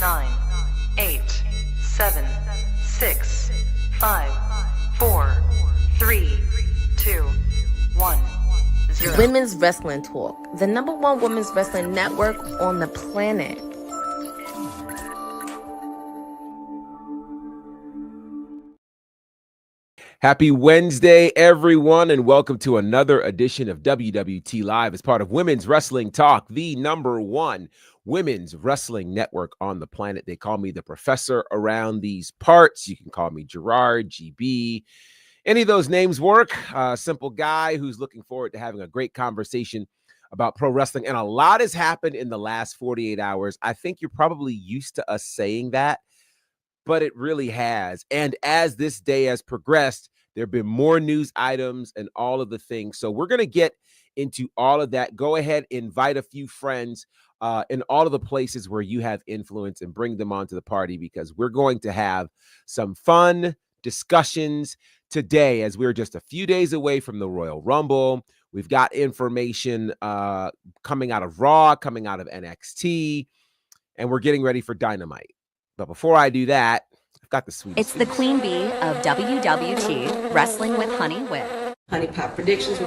9, 8, 7, 6, 5, 4, 3, 2, 1, 0. Women's Wrestling Talk, the #1 women's wrestling network on the planet. Happy Wednesday, everyone, and welcome to another edition of WWT Live as part of Women's Wrestling Talk, the #1 women's wrestling network on the planet. They call me the professor around these parts. You can call me Gerard, GB. Any of those names work. Simple guy who's looking forward to having a great conversation about pro wrestling. And a lot has happened in the last 48 hours. I think you're probably used to us saying that, but it really has. And as this day has progressed, there have been more news items and all of the things. So we're going to get into all of that. Go ahead, invite a few friends in all of the places where you have influence and bring them onto the party, because we're going to have some fun discussions today as we're just a few days away from the Royal Rumble. We've got information coming out of Raw, coming out of NXT, and we're getting ready for Dynamite. But before I do that, I've got the sweet. It's the Queen Bee of WWT, Wrestling with Honey with Honey Pop Predictions.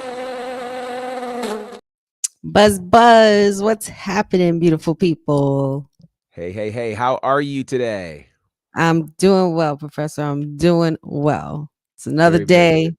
Buzz, what's happening, beautiful people? Hey, how are you today? I'm doing well, Professor. I'm doing well. It's another Very day, good.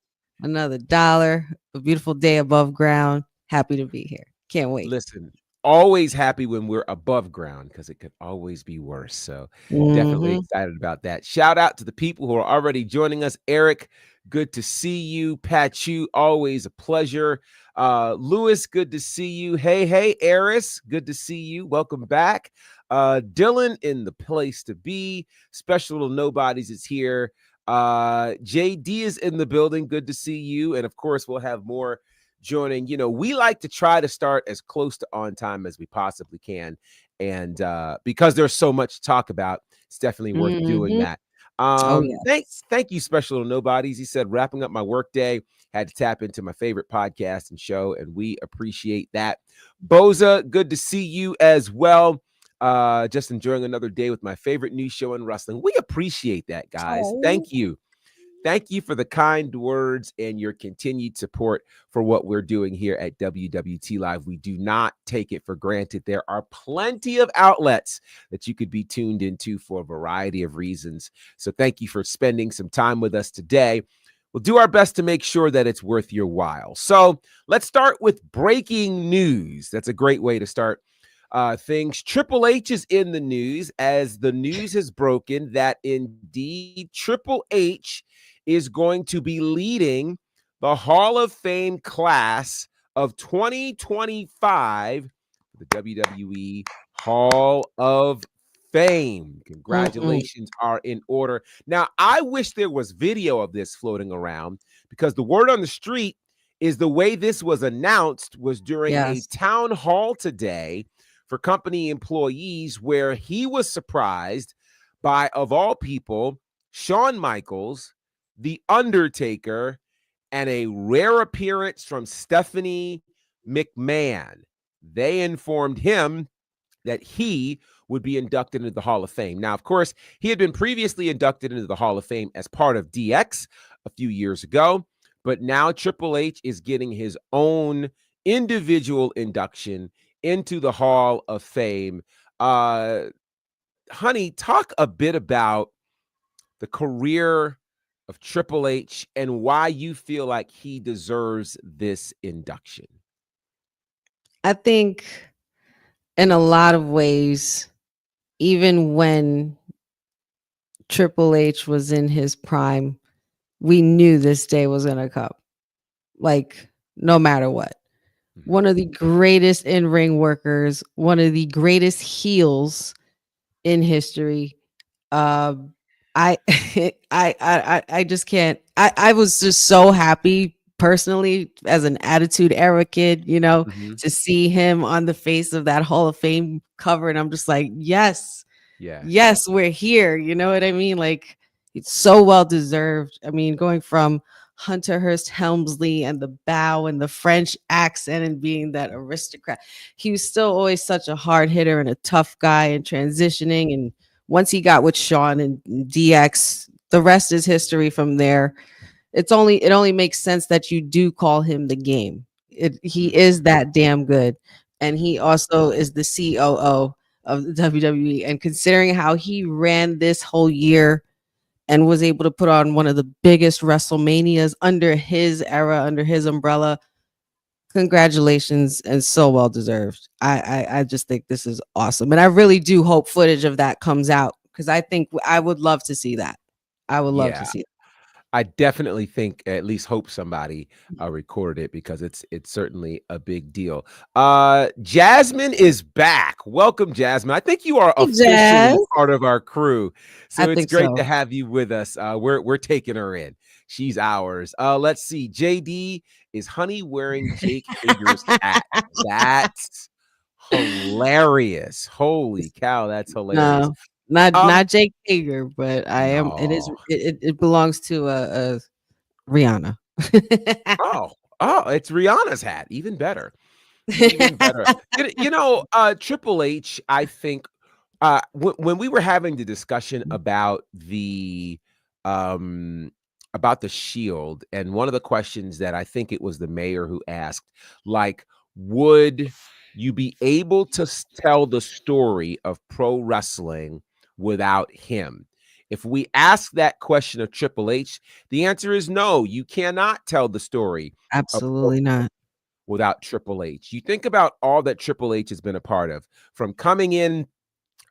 another dollar, a beautiful day above ground. Happy to be here. Can't wait. Listen, always happy when we're above ground, because it could always be worse. So definitely excited about that. Shout out to the people who are already joining us. Eric, good to see you. Pachu, always a pleasure. Lewis, good to see you. Hey, Eris, good to see you. Welcome back. Dylan in the place to be. Special Little Nobodies is here. JD is in the building. Good to see you. And of course, we'll have more joining. You know, we like to try to start as close to on time as we possibly can. And because there's so much to talk about, it's definitely worth doing that. Yes. Thank you, Special Little Nobodies. He said, wrapping up my workday, had to tap into my favorite podcast and show, and we appreciate that. Boza, good to see you as well. Just enjoying another day with my favorite news show in wrestling. We appreciate that, guys. Thank you. Thank you for the kind words and your continued support for what we're doing here at WWT Live. We do not take it for granted. There are plenty of outlets that you could be tuned into for a variety of reasons. So thank you for spending some time with us today. We'll do our best to make sure that it's worth your while. So let's start with breaking news. That's a great way to start things. Triple H is in the news, as the news has broken that indeed Triple H is going to be leading the Hall of Fame class of 2025, the WWE Hall of Fame. Congratulations are in order. Now, I wish there was video of this floating around, because the word on the street is the way this was announced was during a town hall today for company employees, where he was surprised by, of all people, Shawn Michaels, The Undertaker, and a rare appearance from Stephanie McMahon. They informed him that he would be inducted into the Hall of Fame. Now, of course, he had been previously inducted into the Hall of Fame as part of DX a few years ago, but now Triple H is getting his own individual induction into the Hall of Fame. Honey, talk a bit about the career of Triple H and why you feel like he deserves this induction. I think in a lot of ways, even when Triple H was in his prime, we knew this day was going to come. Like, no matter what. One of the greatest in-ring workers, one of the greatest heels in history. I just can't. I was just so happy personally as an Attitude Era kid, you know, to see him on the face of that Hall of Fame cover, and I'm just like, yes, we're here. You know what I mean? Like, it's so well deserved. I mean, going from Hunter Hearst Helmsley and the bow and the French accent and being that aristocrat. He was still always such a hard hitter and a tough guy and transitioning. And once he got with Sean and DX, the rest is history from there. It only makes sense that you do call him the Game. He is that damn good. And he also is the COO of the WWE. And considering how he ran this whole year and was able to put on one of the biggest WrestleManias under his era, under his umbrella, congratulations, and so well deserved. I just think this is awesome. And I really do hope footage of that comes out, because I think I would love to see that. I would love to see that. I definitely think, at least hope somebody recorded it, because it's certainly a big deal. Jasmine is back. Welcome, Jasmine. I think you are officially part of our crew, so it's great to have you with us. We're taking her in. She's ours. Let's see. JD, is Honey wearing Jake Hager's hat? That's hilarious. Holy cow, that's hilarious. No. Not Jake Hager, but I am. No. It belongs to Rihanna. It's Rihanna's hat. Even better. Even better. Triple H, I think, when we were having the discussion about the Shield, and one of the questions that I think it was the mayor who asked, like, would you be able to tell the story of pro wrestling without him? If we ask that question of Triple H, the answer is no. You cannot tell the story. Absolutely not. Without Triple H. You think about all that Triple H has been a part of, from coming in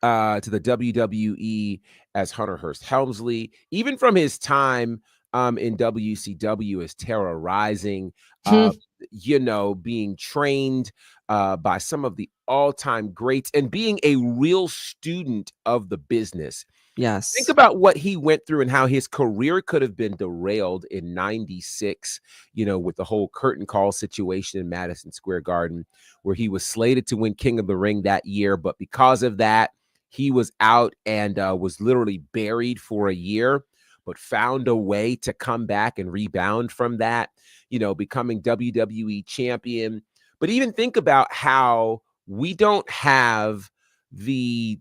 to the WWE as Hunter Hearst Helmsley, even from his time in WCW as Terra Rising, being trained by some of the all-time greats and being a real student of the business. Yes. Think about what he went through and how his career could have been derailed in 96, with the whole curtain call situation in Madison Square Garden, where he was slated to win King of the Ring that year. But because of that, he was out and was literally buried for a year, but found a way to come back and rebound from that, becoming WWE champion. But even think about how we don't have the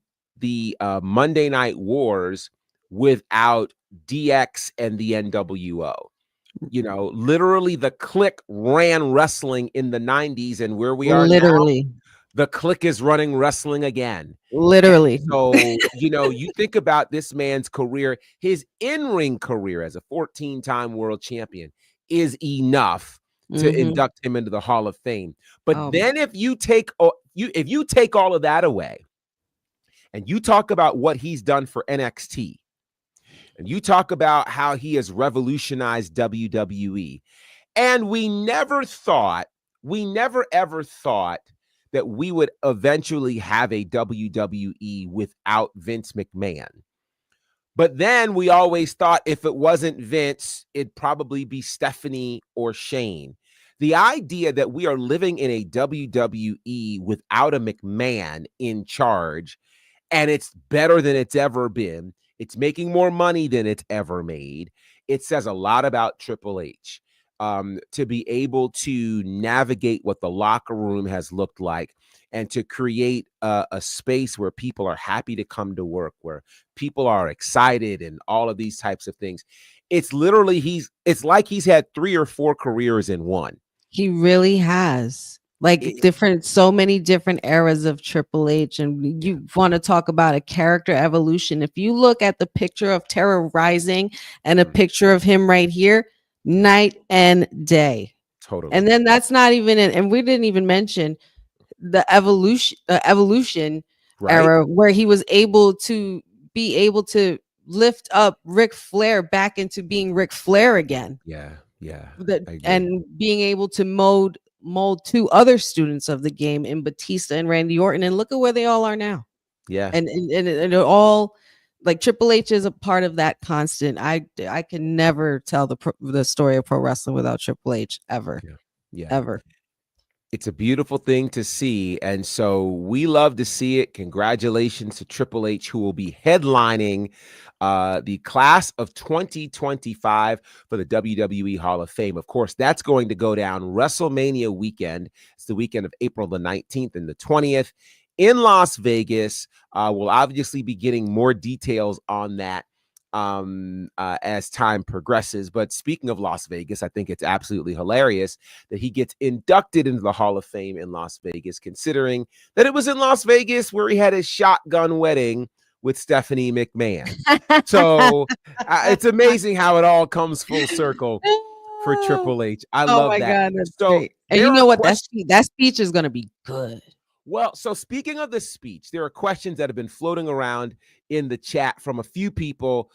Monday Night Wars without DX and the NWO. Literally the Clique ran wrestling in the 90s, and where we are literally now, the Clique is running wrestling again. Literally. So, you think about this man's career, his in-ring career as a 14-time world champion is enough to induct him into the Hall of Fame. But then if you take all of that away, and you talk about what he's done for NXT, and you talk about how he has revolutionized WWE, and we never ever thought that we would eventually have a WWE without Vince McMahon. But then we always thought if it wasn't Vince, it'd probably be Stephanie or Shane. The idea that we are living in a WWE without a McMahon in charge, and it's better than it's ever been, it's making more money than it's ever made, it says a lot about Triple H. To be able to navigate what the locker room has looked like, and to create a space where people are happy to come to work, where people are excited, and all of these types of things. It's literally, it's like he's had 3 or 4 careers in one. He really has. So many different eras of Triple H. And you want to talk about a character evolution. If you look at the picture of Terra Rising and a picture of him right here, night and day. Totally. And then that's not even and we didn't even mention the evolution era, where he was able to lift up Ric Flair back into being Ric Flair again. Yeah. And being able to mold 2 other students of the game in Batista and Randy Orton, and look at where they all are now. Yeah. And they're all like, Triple H is a part of that constant. I can never tell the story of pro wrestling without Triple H ever. Yeah. Ever. It's a beautiful thing to see. And so we love to see it. Congratulations to Triple H, who will be headlining the class of 2025 for the WWE Hall of Fame. Of course, that's going to go down WrestleMania weekend. It's the weekend of April the 19th and the 20th in Las Vegas. We'll obviously be getting more details on that as time progresses. But speaking of Las Vegas, I think it's absolutely hilarious that he gets inducted into the Hall of Fame in Las Vegas, considering that it was in Las Vegas where he had his shotgun wedding with Stephanie McMahon. So it's amazing how it all comes full circle for Triple H. I Oh love my that. God, that's So great. And there you are know what? questions. That speech is going to be good. Well, so speaking of the speech, there are questions that have been floating around in the chat from a few people.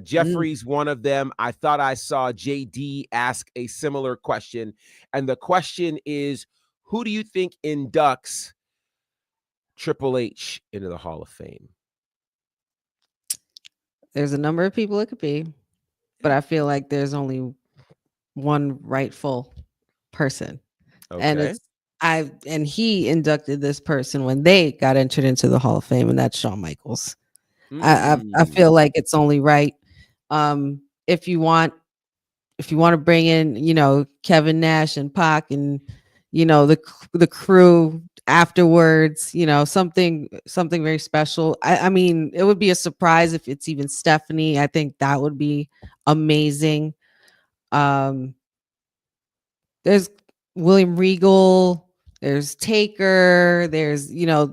Jeffrey's one of them. I thought I saw JD ask a similar question. And the question is, who do you think inducts Triple H into the Hall of Fame? There's a number of people it could be, but I feel like there's only one rightful person. And Okay. he inducted this person when they got entered into the Hall of Fame, and that's Shawn Michaels. I feel like it's only right. If you want to bring in, Kevin Nash and Pac and the crew afterwards, something very special. I mean, it would be a surprise if it's even Stephanie. I think that would be amazing. There's William Regal, there's Taker, there's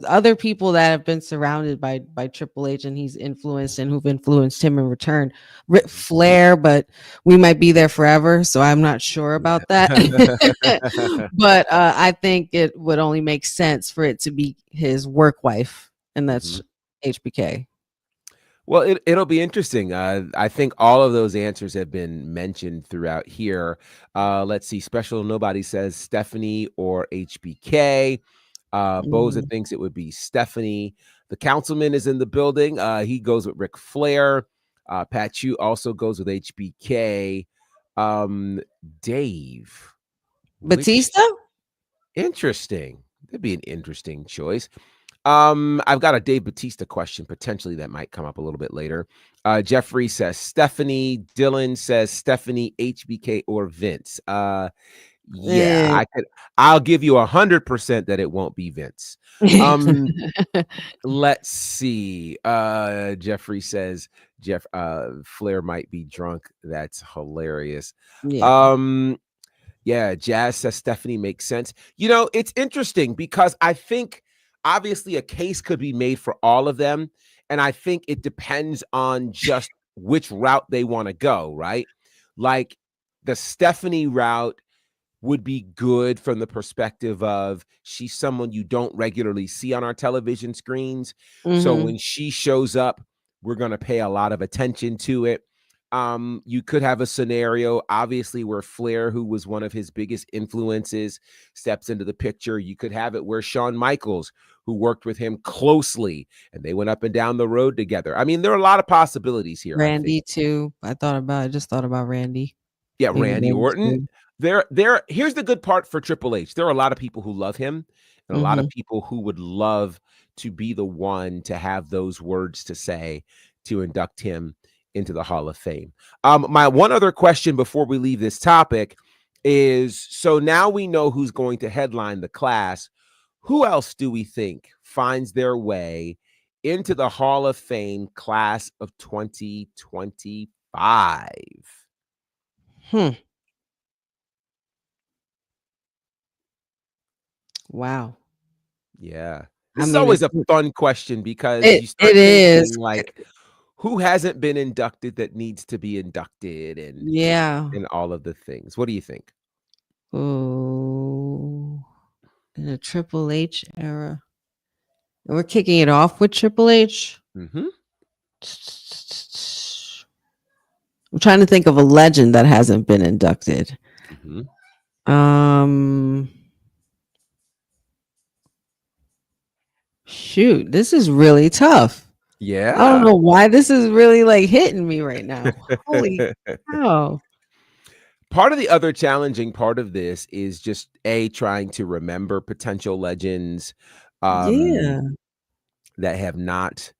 other people that have been surrounded by Triple H and he's influenced and who've influenced him in return. Ric Flair, but we might be there forever, so I'm not sure about that. But I think it would only make sense for it to be his work wife, and that's HBK. Well, it'll be interesting. I think all of those answers have been mentioned throughout here. Let's see. Special Nobody says Stephanie or HBK. Boza thinks it would be Stephanie. The councilman is in the building. He goes with Ric Flair. Pat Chu also goes with HBK. Dave. Batista? Interesting. That'd be an interesting choice. I've got a Dave Batista question potentially that might come up a little bit later. Jeffrey says Stephanie. Dylan says Stephanie, HBK, or Vince. I'll give you 100% that it won't be Vince. Let's see. Jeffrey says Flair might be drunk. That's hilarious. Yeah, Jazz says Stephanie makes sense. It's interesting because I think obviously a case could be made for all of them. And I think it depends on just which route they want to go, right? Like the Stephanie route would be good from the perspective of she's someone you don't regularly see on our television screens. So when she shows up, we're going to pay a lot of attention to it. You could have a scenario, obviously, where Flair, who was one of his biggest influences, steps into the picture. You could have it where Shawn Michaels, who worked with him closely, and they went up and down the road together. I mean, there are a lot of possibilities here. Randy too. I just thought about Randy. Yeah, Randy Orton. Here's the good part for Triple H. There are a lot of people who love him, and a lot of people who would love to be the one to have those words to say to induct him into the Hall of Fame. My one other question before we leave this topic is, so now we know who's going to headline the class. Who else do we think finds their way into the Hall of Fame class of 2025? Wow. Yeah. This is always a fun question because you start thinking, like, who hasn't been inducted that needs to be inducted and all of the things. What do you think? Oh, in a Triple H era. And we're kicking it off with Triple H. I'm trying to think of a legend that hasn't been inducted. Shoot, this is really tough. Yeah. I don't know why this is really like hitting me right now. Holy cow. Part of the other challenging part of this is just trying to remember potential legends Yeah. that have not.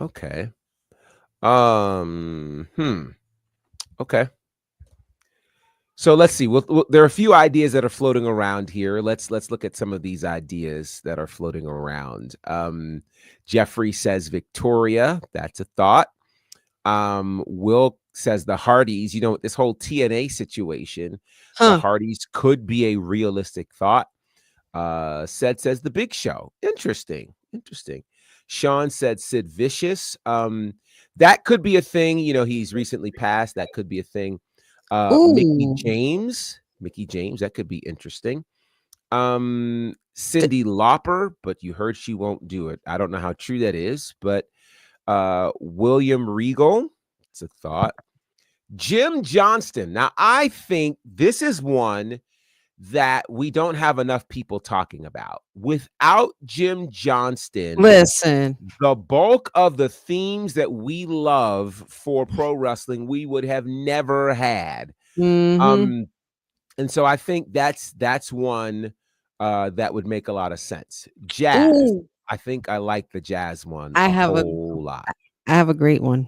Okay. Okay. So let's see. There are a few ideas that are floating around here. Let's look at some of these ideas that are floating around. Jeffrey says Victoria. That's a thought. Will says the Hardys. You know, this whole TNA situation, the Hardys could be a realistic thought. Says the Big Show. Interesting. Sean said Sid Vicious. That could be a thing. You know, he's recently passed. That could be a thing. Mickey James, that could be interesting. Cyndi Lauper, but you heard she won't do it. I don't know how true that is, but William Regal, it's a thought. Jim Johnston. Now, I think this is one that we don't have enough people talking about. Without Jim Johnston, listen, the bulk of the themes that we love for pro wrestling, we would have never had. And so I think that's one that would make a lot of sense. Jazz. Ooh. I think I like the Jazz one a whole lot. I have a great one.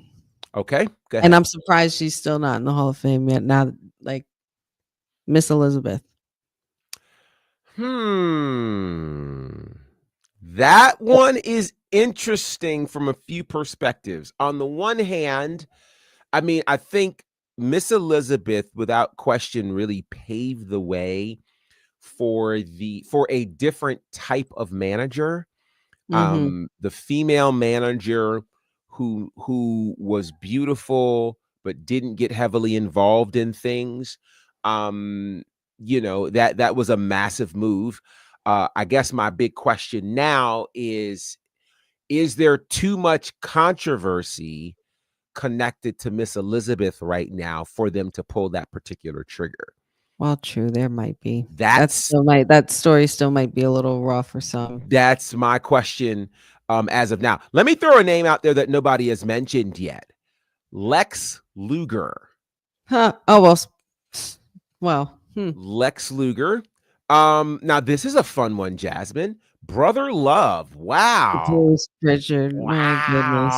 Okay. Go ahead. And I'm surprised she's still not in the Hall of Fame yet. Now, like Miss Elizabeth. That one is interesting from a few perspectives. On the one hand, I mean, I think Miss Elizabeth, without question, really paved the way for a different type of manager. The female manager who was beautiful but didn't get heavily involved in things. You know, that was a massive move. I guess my big question now is there too much controversy connected to Miss Elizabeth right now for them to pull that particular trigger? Well, true, there might be. That story still might be a little rough for some. That's my question as of now. Let me throw a name out there that nobody has mentioned yet. Lex Luger. Oh, well. Lex Luger. Now this is a fun one, Jasmine. Brother Love. Wow. Richard. Wow. My goodness.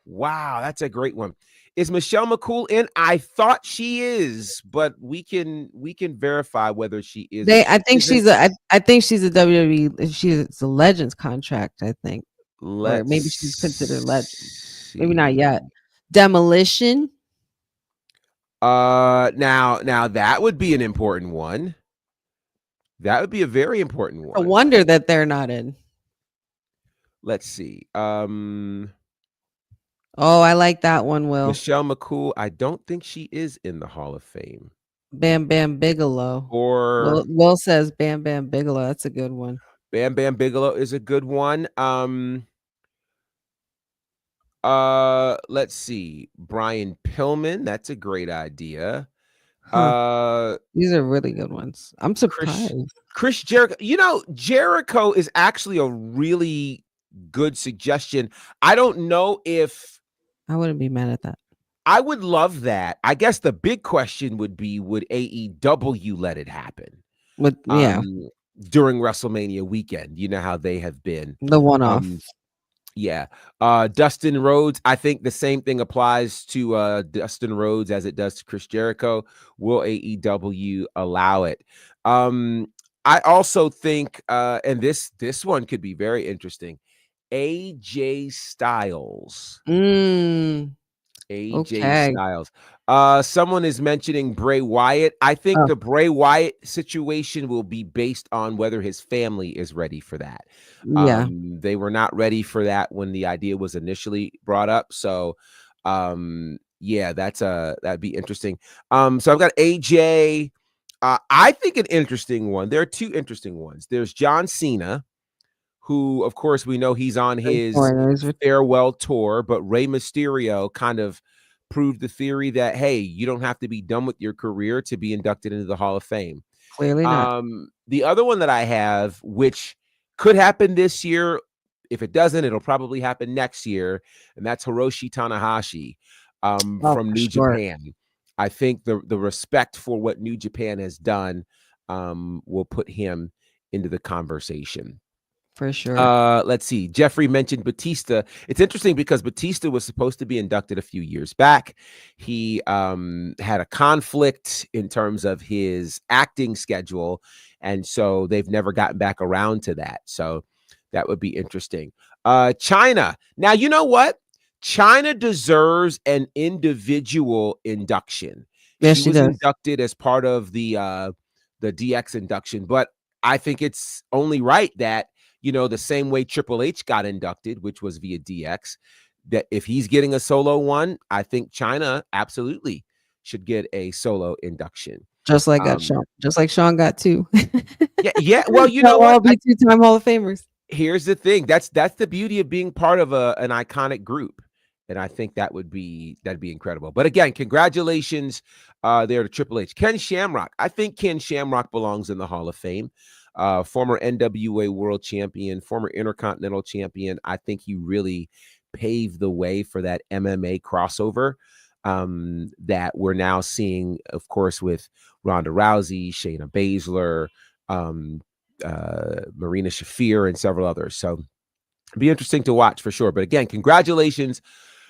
Wow, that's a great one. Is Michelle McCool in? I thought she is, but we can verify whether she is. I think she's a WWE. She's a Legends contract, I think. Or maybe she's considered Legend. Maybe not yet. Demolition. Now that would be an important one. That would be a very important one. A wonder that they're not in. Let's see. Oh, I like that one, Will. Michelle McCool. I don't think she is in the Hall of Fame. Bam Bam Bigelow. Or Will says Bam Bam Bigelow. That's a good one. Bam Bam Bigelow is a good one. Let's see. Brian Pillman. That's a great idea. These are really good ones. I'm surprised. Chris Jericho. You know, Jericho is actually a really good suggestion. I don't know if I wouldn't be mad at that. I would love that. I guess the big question would be, would AEW let it happen? During WrestleMania weekend. You know how they have been. The one-off. Yeah. Dustin Rhodes. I think the same thing applies to Dustin Rhodes as it does to Chris Jericho. Will AEW allow it? I also think, and this one could be very interesting, AJ Styles. AJ Styles. Someone is mentioning Bray Wyatt. I think the Bray Wyatt situation will be based on whether his family is ready for that. Yeah. They were not ready for that when the idea was initially brought up. So yeah, that'd be interesting. So I've got AJ. I think an interesting one. There are two interesting ones. There's John Cena, who, of course, we know he's on his farewell tour, but Rey Mysterio kind of proved the theory that, hey, you don't have to be done with your career to be inducted into the Hall of Fame. Clearly not. The other one that I have, which could happen this year, if it doesn't, it'll probably happen next year, and that's Hiroshi Tanahashi from New Japan. I think the respect for what New Japan has done will put him into the conversation. For sure. Let's see. Jeffrey mentioned Batista. It's interesting because Batista was supposed to be inducted a few years back. He had a conflict in terms of his acting schedule, and so they've never gotten back around to that. So that would be interesting. China. Now, you know what? China deserves an individual induction. Yes, She she was does. inducted as part of the DX induction, but I think it's only right that, you know, the same way Triple H got inducted, which was via DX, that if he's getting a solo one, I think China absolutely should get a solo induction. Just like Sean. Just like Sean got two. Yeah. Well, you know They'll what? all be two-time Hall of Famers. Here's the thing. That's the beauty of being part of an iconic group. And I think that'd be incredible. But again, congratulations there to Triple H. Ken Shamrock. I think Ken Shamrock belongs in the Hall of Fame. Former NWA World Champion, former Intercontinental Champion. I think he really paved the way for that MMA crossover that we're now seeing, of course, with Ronda Rousey, Shayna Baszler, Marina Shafir, and several others. So it'll be interesting to watch for sure. But again, congratulations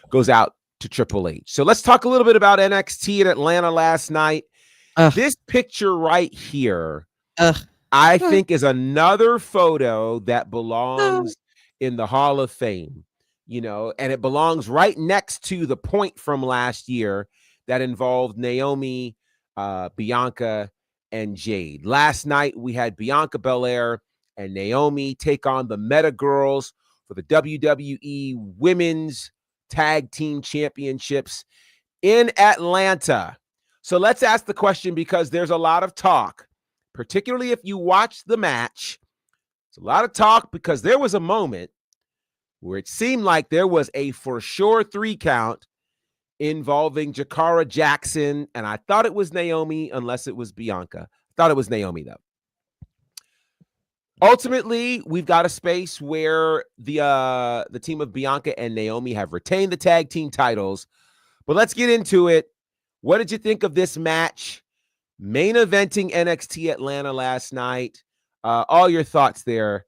goes out to Triple H. So let's talk a little bit about NXT in Atlanta last night. This picture right here, I think, is another photo that belongs in the Hall of Fame, you know, and it belongs right next to the point from last year that involved Naomi, Bianca, and Jade. Last night, we had Bianca Belair and Naomi take on the Meta Girls for the WWE Women's Tag Team Championships in Atlanta. So let's ask the question, because there's a lot of talk, particularly if you watch the match. It's a lot of talk because there was a moment where it seemed like there was a for sure 3 count involving Jakara Jackson, and I thought it was Naomi unless it was Bianca. I thought it was Naomi, though. Ultimately, we've got a space where the team of Bianca and Naomi have retained the tag team titles. But let's get into it. What did you think of this match? Main eventing NXT Atlanta last night. All your thoughts there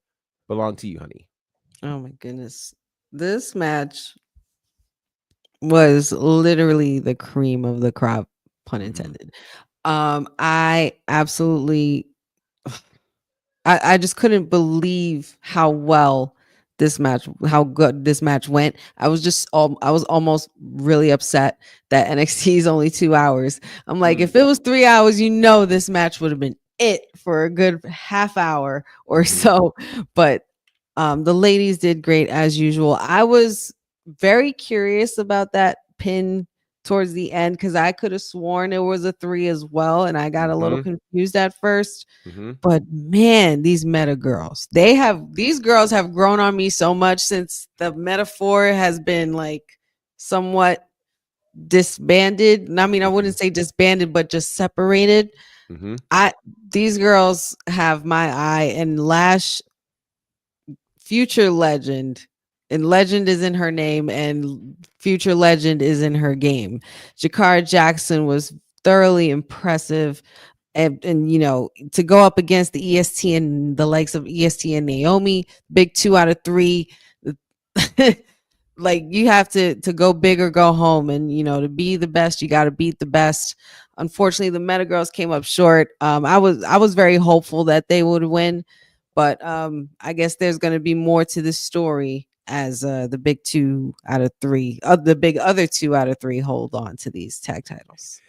belong to you, honey. Oh my goodness. This match was literally the cream of the crop, pun intended. I absolutely I just couldn't believe how good this match went. I was almost really upset that NXT is only 2 hours. I'm like, if it was 3 hours, you know, this match would have been it for a good half hour or so. But the ladies did great as usual. I was very curious about that pin towards the end, because I could have sworn it was a 3 as well, and I got a little confused at first. But man, these Meta girls, these girls have grown on me so much since the metaphor has been like somewhat disbanded. I mean, I wouldn't say disbanded, but just separated. These girls have my eye, and Lash, future legend, and legend is in her name, and future legend is in her game. Jakara Jackson was thoroughly impressive. And you know, to go up against the EST and the likes of EST and Naomi, big 2 out of 3. Like, you have to go big or go home, and you know, to be the best, you got to beat the best. Unfortunately, the Meta Girls came up short. I was very hopeful that they would win, but I guess there's going to be more to this story as the big 2 out of 3, the big other 2 out of 3 hold on to these tag titles.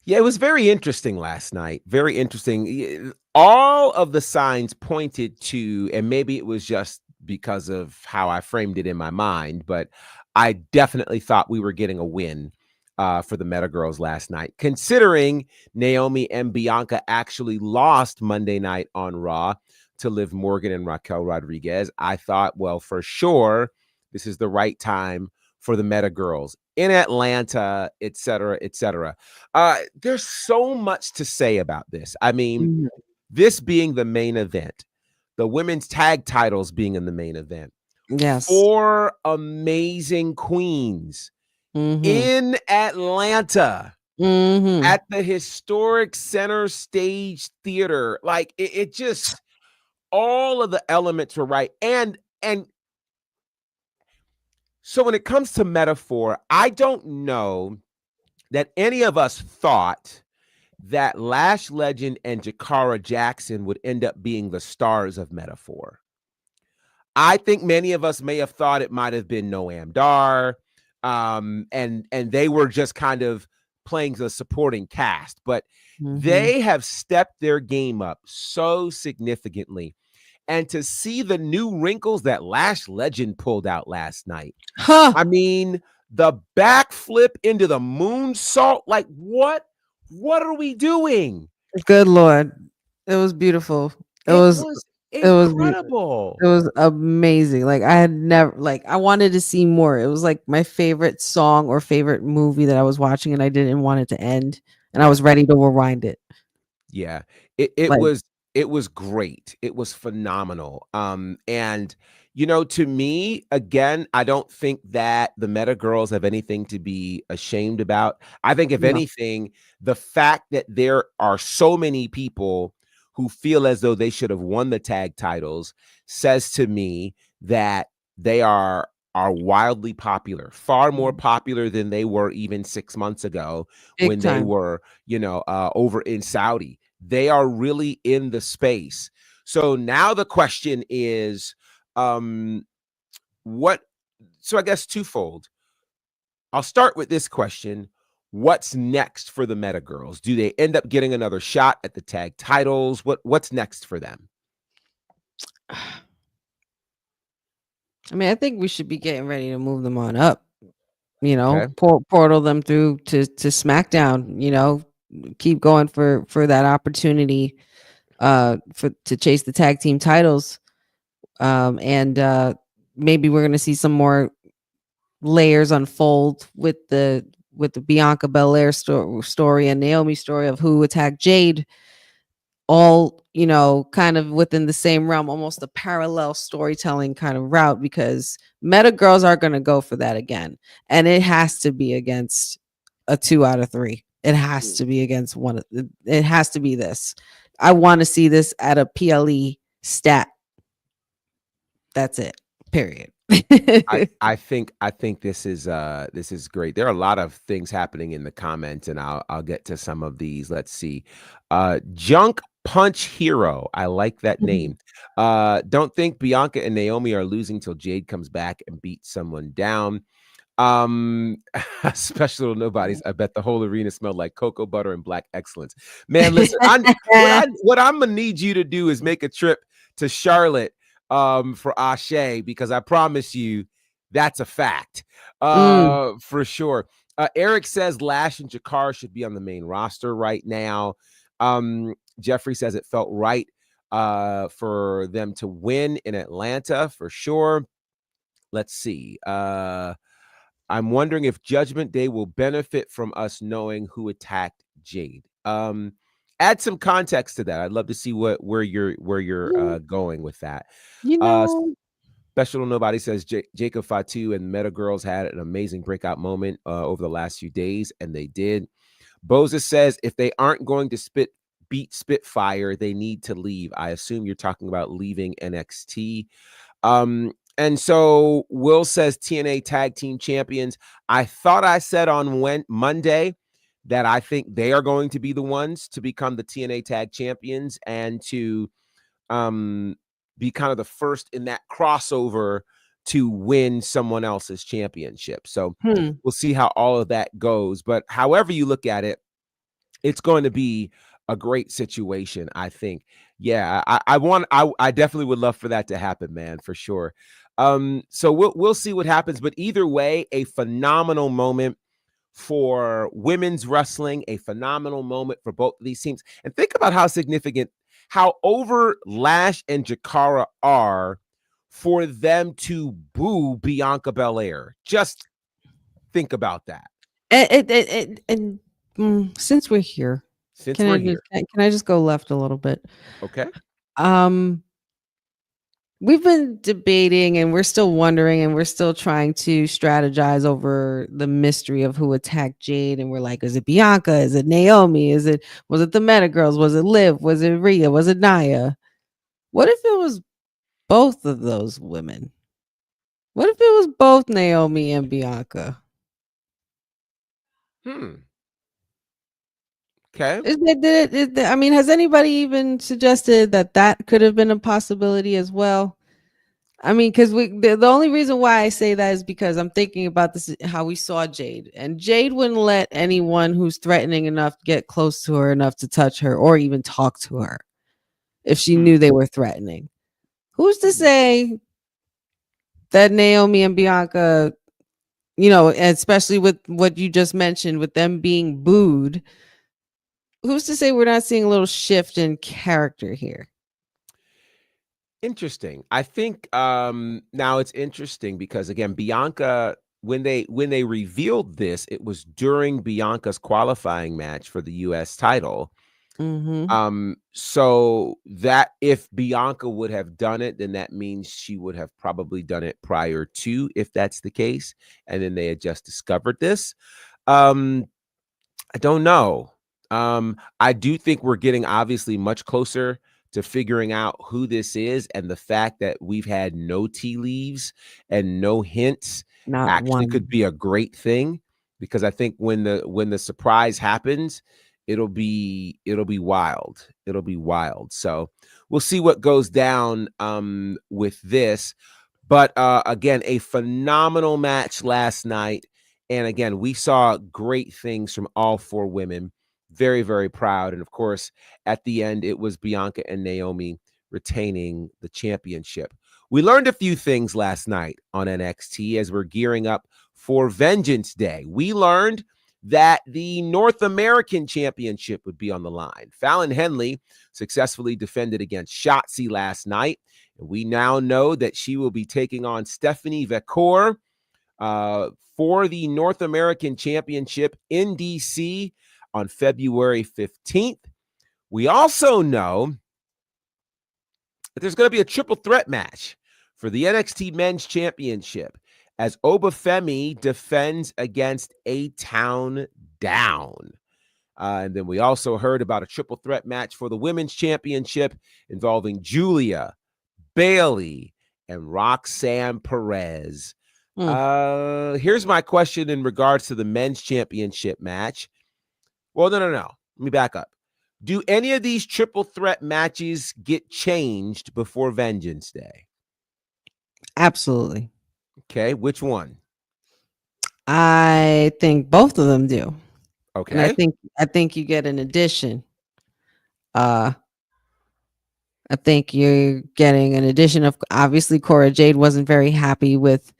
Yeah, it was very interesting last night. Very interesting. All of the signs pointed to, and maybe it was just because of how I framed it in my mind, but I definitely thought we were getting a win for the Meta Girls last night, considering Naomi and Bianca actually lost Monday night on Raw to Liv Morgan and Raquel Rodriguez. I thought, well, for sure, this is the right time for the Meta Girls in Atlanta, et cetera, et cetera. There's so much to say about this. I mean, this being the main event, the women's tag titles being in the main event, Yes. 4 amazing queens in Atlanta at the historic Center Stage Theater. Like it just, all of the elements were right. And so when it comes to metaphor, I don't know that any of us thought that Lash Legend and Jakara Jackson would end up being the stars of metaphor. I think many of us may have thought it might have been Noam Dar, and they were just kind of playing the supporting cast, but they have stepped their game up so significantly. And to see the new wrinkles that Lash Legend pulled out last night, I mean, the backflip into the moonsault, like what are we doing? Good Lord. It was beautiful. It was incredible. It was amazing. Like I had never, like I wanted to see more. It was like my favorite song or favorite movie that I was watching, and I didn't want it to end, and I was ready to rewind it. Yeah, it Like, was great. It was phenomenal. And to me, again, I don't think that the Meta Girls have anything to be ashamed about. I think if No. anything, the fact that there are so many people who feel as though they should have won the tag titles says to me that they are wildly popular, far more popular than they were even 6 months ago when they were, over in Saudi. They are really in the space. So now the question is, so I guess twofold. I'll start with this question. What's next for the Meta Girls? Do they end up getting another shot at the tag titles? What's next for them? I mean, I think we should be getting ready to move them on up. Okay. Portal them through to SmackDown. Keep going for that opportunity to chase the tag team titles. And maybe we're gonna see some more layers unfold with the Bianca Belair story and Naomi story of who attacked Jade, all kind of within the same realm, almost a parallel storytelling kind of route, because Meta Girls are going to go for that again, and it has to be against a 2 out of 3. It has to be against one. It has to be this. I want to see this at a PLE stat. That's it. Period. I think this is great. There are a lot of things happening in the comments, and I'll get to some of these. Let's see. Junk Punch Hero. I like that name. Don't think Bianca and Naomi are losing till Jade comes back and beats someone down. Special nobodies. I bet the whole arena smelled like cocoa butter and black excellence. Man, listen, what I'm gonna need you to do is make a trip to Charlotte for Ashe, because I promise you that's a fact. For sure. Eric says Lash and Jakar should be on the main roster right now. Jeffrey says it felt right for them to win in Atlanta for sure. Let's see. I'm wondering if Judgment Day will benefit from us knowing who attacked Jade. Add some context to that. I'd love to see where you're going with that. Special Nobody says Jacob Fatu and Meta Girls had an amazing breakout moment over the last few days, and they did. Boza says if they aren't going to beat Spitfire, they need to leave. I assume you're talking about leaving NXT. And so Will says TNA Tag Team Champions. I thought I said on Monday that I think they are going to be the ones to become the TNA Tag Champions and to be kind of the first in that crossover to win someone else's championship. So we'll see how all of that goes. But however you look at it, it's going to be a great situation, I think. Yeah, I definitely would love for that to happen, man, for sure. So we'll see what happens. But either way, a phenomenal moment for women's wrestling, a phenomenal moment for both of these teams. And think about how significant, how over Lash and Jakara are for them to boo Bianca Belair. Just think about that. And since we're here, can I just go left a little bit? Okay. we've been debating and we're still wondering and we're still trying to strategize over the mystery of who attacked Jade. And we're like, is it Bianca? Is it Naomi? Was it the Meta Girls? Was it Liv? Was it Rhea? Was it Nia? What if it was both of those women? What if it was both Naomi and Bianca? Okay. I mean, has anybody even suggested that could have been a possibility as well? I mean, because the only reason why I say that is because I'm thinking about this, how we saw Jade, and Jade wouldn't let anyone who's threatening enough get close to her enough to touch her or even talk to her if she knew they were threatening. Who's to say that Naomi and Bianca, especially with what you just mentioned, with them being booed, who's to say we're not seeing a little shift in character here? Interesting. I think now it's interesting because again, Bianca, when they revealed this, it was during Bianca's qualifying match for the US title. So that if Bianca would have done it, then that means she would have probably done it prior to, if that's the case, and then they had just discovered this. I don't know. I do think we're getting obviously much closer to figuring out who this is, and the fact that we've had no tea leaves and no hints Not actually one. could be a great thing, because I think when the surprise happens, it'll be wild. It'll be wild. So we'll see what goes down with this. But again, a phenomenal match last night. And again, we saw great things from all four women. Very, very proud. And of course, at the end, it was Bianca and Naomi retaining the championship. We learned a few things last night on NXT as we're gearing up for Vengeance Day. We learned that the North American Championship would be on the line. Fallon Henley successfully defended against Shotzi last night. And we now know that she will be taking on Stephanie Vekor for the North American Championship in DC on February 15th. We also know that there's going to be a triple threat match for the NXT Men's Championship as Obafemi defends against A-Town Down. And then we also heard about a triple threat match for the Women's Championship involving Julia, Bailey, and Roxanne Perez. Here's my question in regards to the Men's Championship match. Well, no. Let me back up. Do any of these triple threat matches get changed before Vengeance Day? Absolutely. Okay, which one? I think both of them do. Okay. And I think you get an addition. I think you're getting an addition of, obviously, Cora Jade wasn't very happy with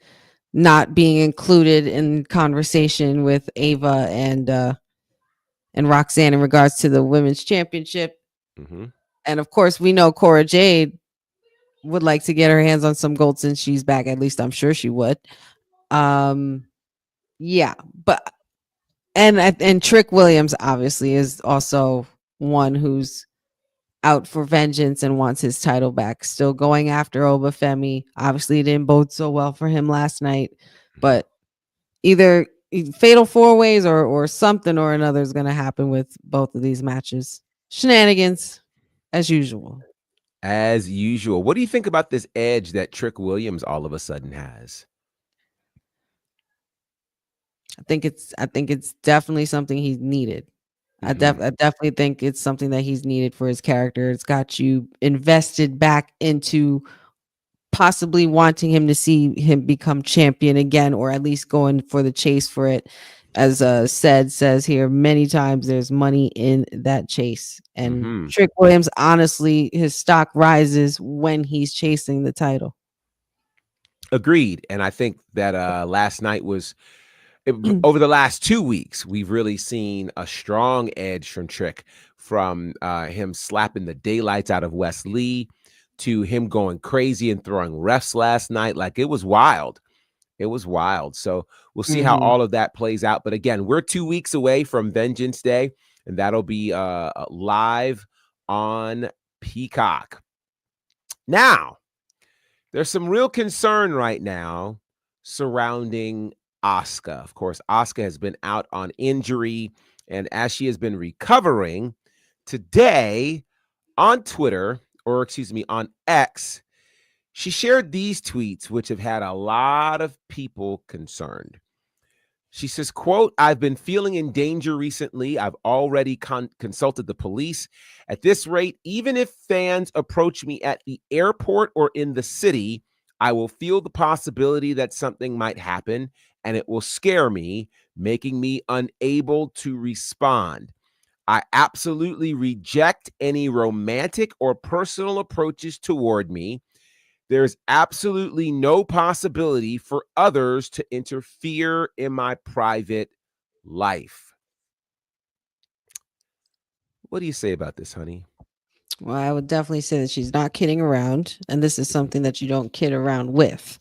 not being included in conversation with Ava and Roxanne in regards to the Women's Championship. And of course, we know Cora Jade would like to get her hands on some gold since she's back. At least I'm sure she would. Yeah, but and Trick Williams obviously is also one who's out for vengeance and wants his title back. Still going after Obafemi. Obviously, it didn't bode so well for him last night, but either fatal four ways or something or another is going to happen with both of these matches. Shenanigans as usual. As usual. What do you think about this edge that Trick Williams all of a sudden has? I think it's definitely something he's needed. I definitely think it's something that he's needed for his character. It's got you invested back into possibly wanting him to see him become champion again, or at least going for the chase for it. As says here many times, there's money in that chase. And Trick Williams, honestly, his stock rises when he's chasing the title. Agreed. And I think that last night was, over the last 2 weeks, we've really seen a strong edge from Trick, from him slapping the daylights out of Wes Lee to him going crazy and throwing refs last night. Like, it was wild. It was wild. So we'll see how all of that plays out. But again, we're 2 weeks away from Vengeance Day, and that'll be live on Peacock. Now, There's some real concern right now surrounding Asuka. Of course, Asuka has been out on injury, and as she has been recovering, today on Twitter, or excuse me, on X, she shared these tweets, which have had a lot of people concerned. She says, quote, "I've been feeling in danger recently. I've already consulted the police. At this rate, even if fans approach me at the airport or in the city, I will feel the possibility that something might happen, and it will scare me, making me unable to respond. I absolutely reject any romantic or personal approaches toward me. There's absolutely no possibility for others to interfere in my private life." What do you say about this, honey? Well, I would definitely say that she's not kidding around, and this is something that you don't kid around with.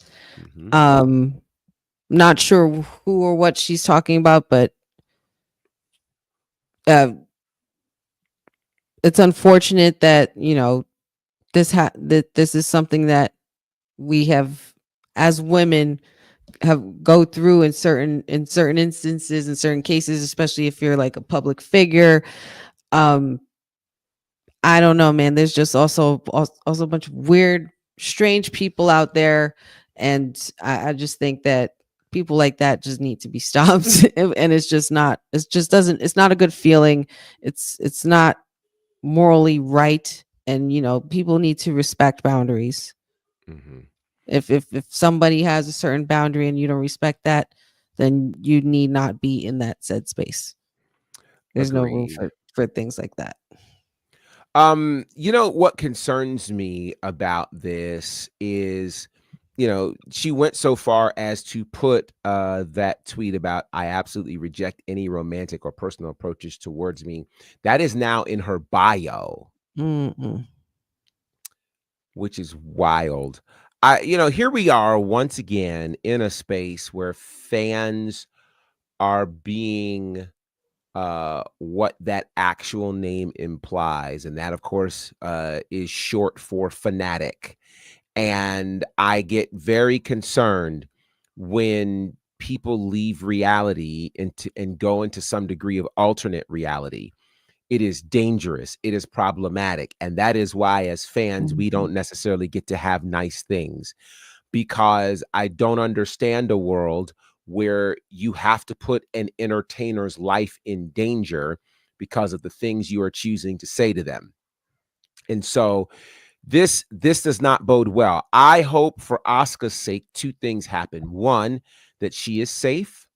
Not sure who or what she's talking about, but it's unfortunate that that this is something that we have, as women, have go through in certain instances, in certain cases, especially if you're like a public figure. I don't know, man. There's just also a bunch of weird, strange people out there, and I just think that people like that just need to be stopped. And it's just not. It just doesn't. It's not a good feeling. It's not morally right, and people need to respect boundaries. If somebody has a certain boundary and you don't respect that, then you need not be in that said space. There's no room for things like that. What concerns me about this is, she went so far as to put that tweet about, "I absolutely reject any romantic or personal approaches towards me." That is now in her bio, which is wild. Here we are once again in a space where fans are being what that actual name implies. And that, of course, is short for fanatic. And I get very concerned when people leave reality and go into some degree of alternate reality. It is dangerous. It is problematic. And that is why, as fans, we don't necessarily get to have nice things, because I don't understand a world where you have to put an entertainer's life in danger because of the things you are choosing to say to them. And so this does not bode well. I hope, for Asuka's sake, two things happen. One, that she is safe.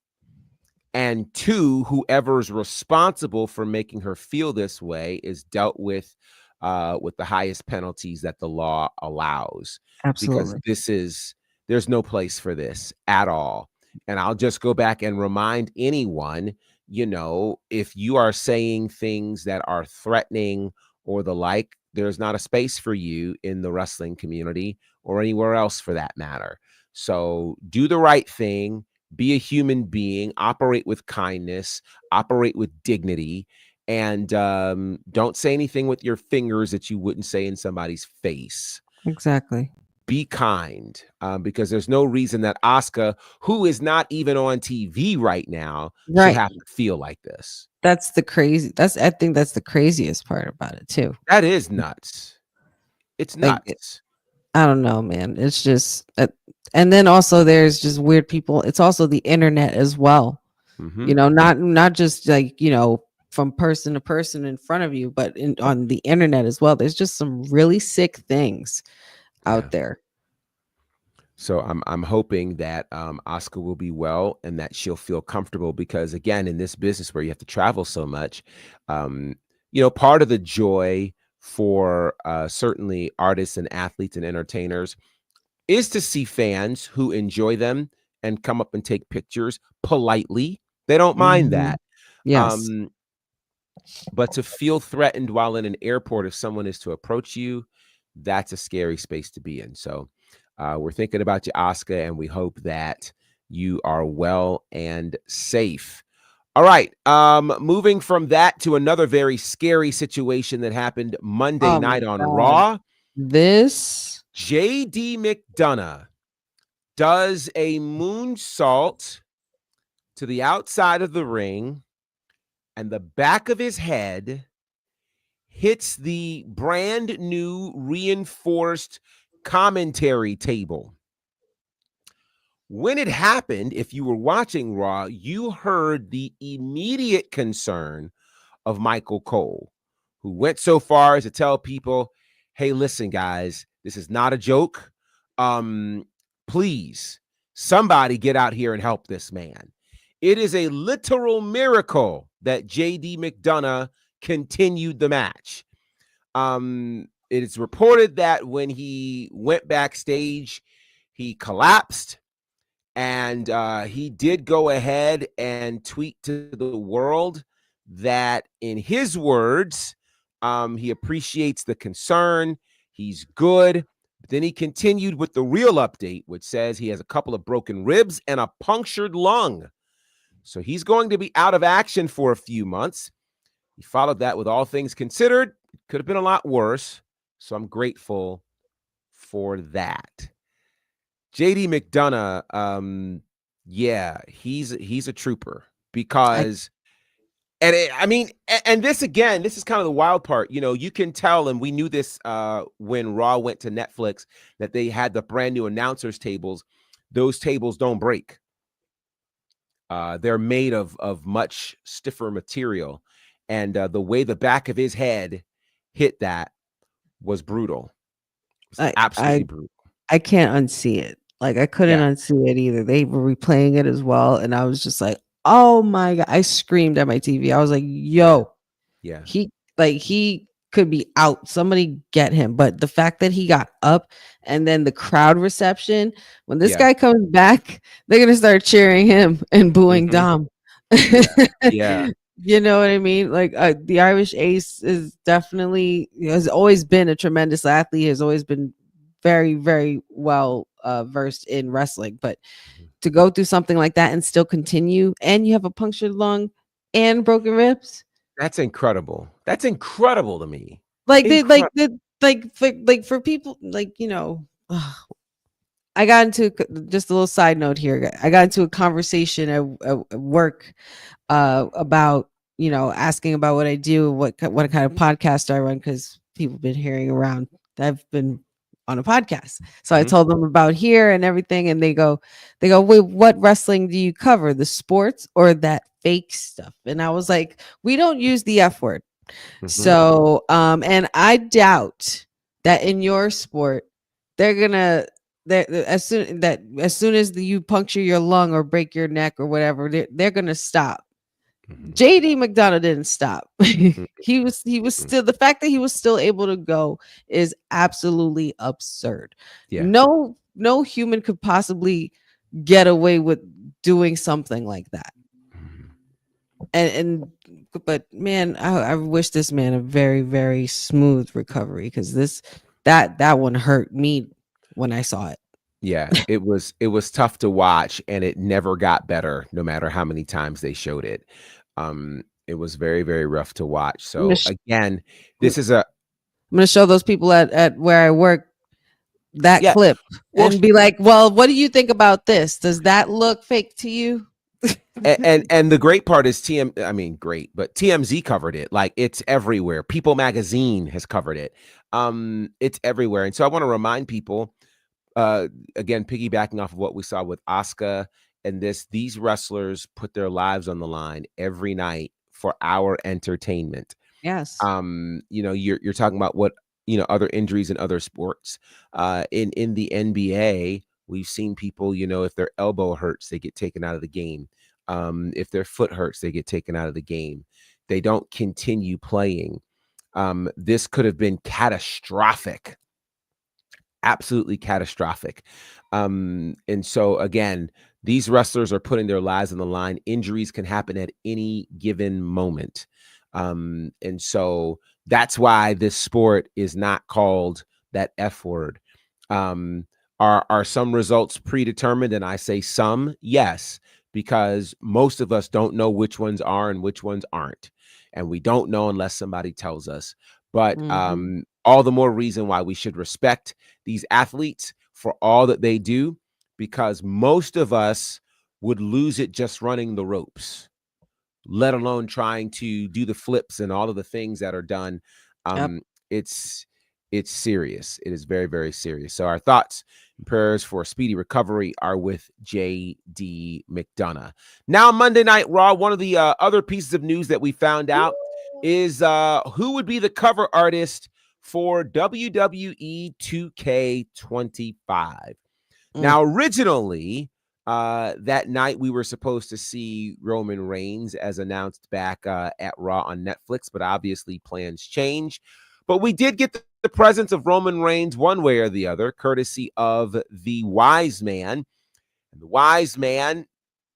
And two, whoever's responsible for making her feel this way is dealt with the highest penalties that the law allows. Absolutely. Because there's no place for this at all. And I'll just go back and remind anyone, if you are saying things that are threatening or the like, there's not a space for you in the wrestling community or anywhere else for that matter. So do the right thing. Be a human being, operate with kindness, operate with dignity, and don't say anything with your fingers that you wouldn't say in somebody's face. Exactly. Be kind, because there's no reason that Asuka, who is not even on TV right now, should have to feel like this. I think that's the craziest part about it too. That is nuts. It's nuts. I don't know, man. It's just, and then also there's just weird people. It's also the internet as well. Not just like, from person to person in front of you, but on the internet as well. There's just some really sick things out there. So I'm hoping that Asuka will be well and that she'll feel comfortable, because again, in this business where you have to travel so much, part of the joy for certainly artists and athletes and entertainers is to see fans who enjoy them and come up and take pictures politely. They don't mind that. Yes. But to feel threatened while in an airport, if someone is to approach you, that's a scary space to be in. So we're thinking about you, Asuka, and we hope that you are well and safe. All right. Moving from that to another very scary situation that happened Monday night on Raw. This JD McDonagh does a moonsault to the outside of the ring, and the back of his head hits the brand new reinforced commentary table. When it happened, if you were watching Raw, you heard the immediate concern of Michael Cole, who went so far as to tell people, hey, listen, guys, this is not a joke. Please, somebody get out here and help this man. It is a literal miracle that JD McDonagh continued the match. It is reported that when he went backstage, he collapsed, and he did go ahead and tweet to the world that, in his words, he appreciates the concern. He's good. But then he continued with the real update, which says he has a couple of broken ribs and a punctured lung. So he's going to be out of action for a few months. He followed that with all things considered. It could have been a lot worse. So I'm grateful for that. JD McDonagh, yeah, he's a trooper, because and this is kind of the wild part. You can tell, and we knew this when Raw went to Netflix, that they had the brand new announcers tables. Those tables don't break. They're made of much stiffer material, and the way the back of his head hit that was brutal. It was absolutely brutal. I can't unsee it. Like, I couldn't unsee it either. They were replaying it as well, and I was just like, oh my God. I screamed at my TV. I was like, yo, yeah. He could be out. Somebody get him. But the fact that he got up, and then the crowd reception, when this guy comes back, they're going to start cheering him and booing Dom. Yeah. You know what I mean? Like, the Irish Ace is definitely, has always been a tremendous athlete, has always been very, very well versed in wrestling. But to go through something like that and still continue, and you have a punctured lung and broken ribs, that's incredible. That's incredible to me. For people, I got into, just a little side note here, I got into a conversation at work about, asking about what I do, what kind of podcast I run, because people have been hearing around I've been on a podcast. So I told them about here and everything, and they go, wait, what wrestling do you cover? The sports or that fake stuff? And I was like, we don't use the F word. So and I doubt that in your sport they're gonna, as soon as you puncture your lung or break your neck or whatever, they're gonna stop. JD McDonagh didn't stop. He was still, the fact that he was still able to go is absolutely absurd. No human could possibly get away with doing something like that. But man, I wish this man a very, very smooth recovery, because that one hurt me when I saw it. Yeah, it was tough to watch, and it never got better, no matter how many times they showed it. It was very, very rough to watch. So again, this is I'm going to show those people at where I work that clip and be like, well, what do you think about this? Does that look fake to you? and the great part is TMZ covered it. Like, it's everywhere. People Magazine has covered it. It's everywhere. And so I want to remind people, again, piggybacking off of what we saw with Asuka and these wrestlers put their lives on the line every night for our entertainment. Yes. You're talking about what, other injuries in other sports. In the NBA, we've seen people, if their elbow hurts, they get taken out of the game. If their foot hurts, they get taken out of the game. They don't continue playing. This could have been catastrophic. Absolutely catastrophic. And so again, these wrestlers are putting their lives on the line. Injuries can happen at any given moment. And so that's why this sport is not called that F word. Are some results predetermined? And I say some, yes, because most of us don't know which ones are and which ones aren't. And we don't know unless somebody tells us. But all the more reason why we should respect these athletes for all that they do, because most of us would lose it just running the ropes, let alone trying to do the flips and all of the things that are done. Yep. It's serious. It is very, very serious. So our thoughts and prayers for a speedy recovery are with JD McDonagh. Now, Monday Night Raw, one of the other pieces of news that we found out is who would be the cover artist for WWE 2K25. Now, originally, that night we were supposed to see Roman Reigns as announced back at Raw on Netflix, but obviously plans change. But we did get the presence of Roman Reigns one way or the other, courtesy of the Wise Man. And the Wise Man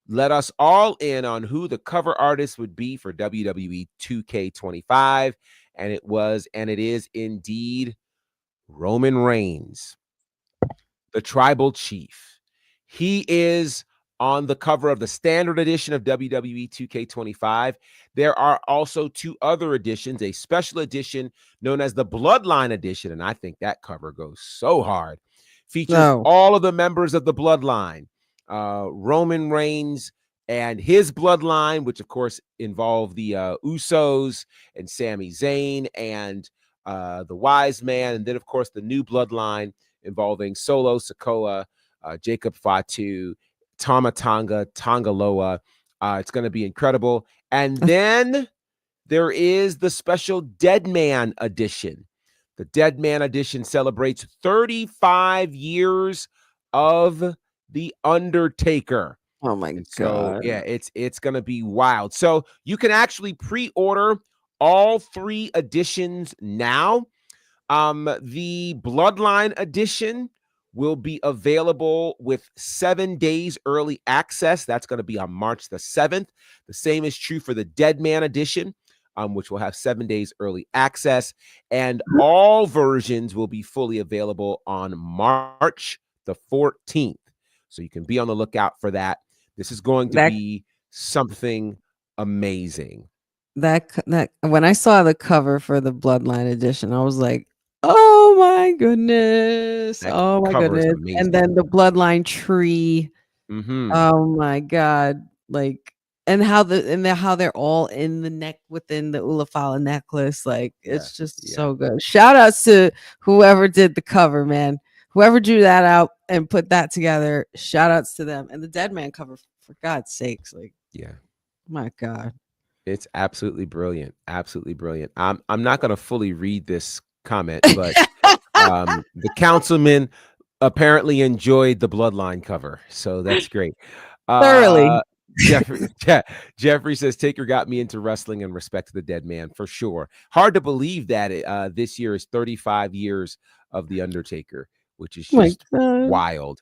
let us all in on who the cover artist would be for WWE 2K25. And it was, and it is indeed Roman Reigns, the Tribal Chief. He is on the cover of the standard edition of WWE 2K25. There are also two other editions, a special edition known as the Bloodline edition, and I think that cover goes so hard. Features all of the members of the Bloodline, Roman Reigns and his bloodline, which of course involve the Usos and Sami Zayn and the Wise Man, and then of course the new bloodline involving Solo Sikoa, Jacob Fatu, Tama Tonga, Tonga Loa. It's going to be incredible. And then there is the special Dead Man edition. The Dead Man edition celebrates 35 years of The Undertaker. Oh my God. God. So yeah, it's going to be wild. So you can actually pre-order all three editions now. The Bloodline edition will be available with 7 days early access. That's going to be on March the 7th. The same is true for the Dead Man edition, which will have 7 days early access. And all versions will be fully available on March the 14th. So you can be on the lookout for that. This is going to be something amazing. That when I saw the cover for the Bloodline edition, I was like, oh my goodness. Oh my goodness. Amazing. And then the Bloodline tree. Oh my God. Like, and how they're all in the neck within the Ulafala necklace. Like, it's just so good. Shout outs to whoever did the cover, man. Whoever drew that out and put that together, shout outs to them. And the Dead Man cover, for God's sakes. Like, my God. It's absolutely brilliant. Absolutely brilliant. I'm not going to fully read this comment, but the councilman apparently enjoyed the Bloodline cover. So that's great. Thoroughly. Jeffrey says, Taker got me into wrestling and respect to the Dead Man, for sure. Hard to believe that this year is 35 years of The Undertaker, which is just wild.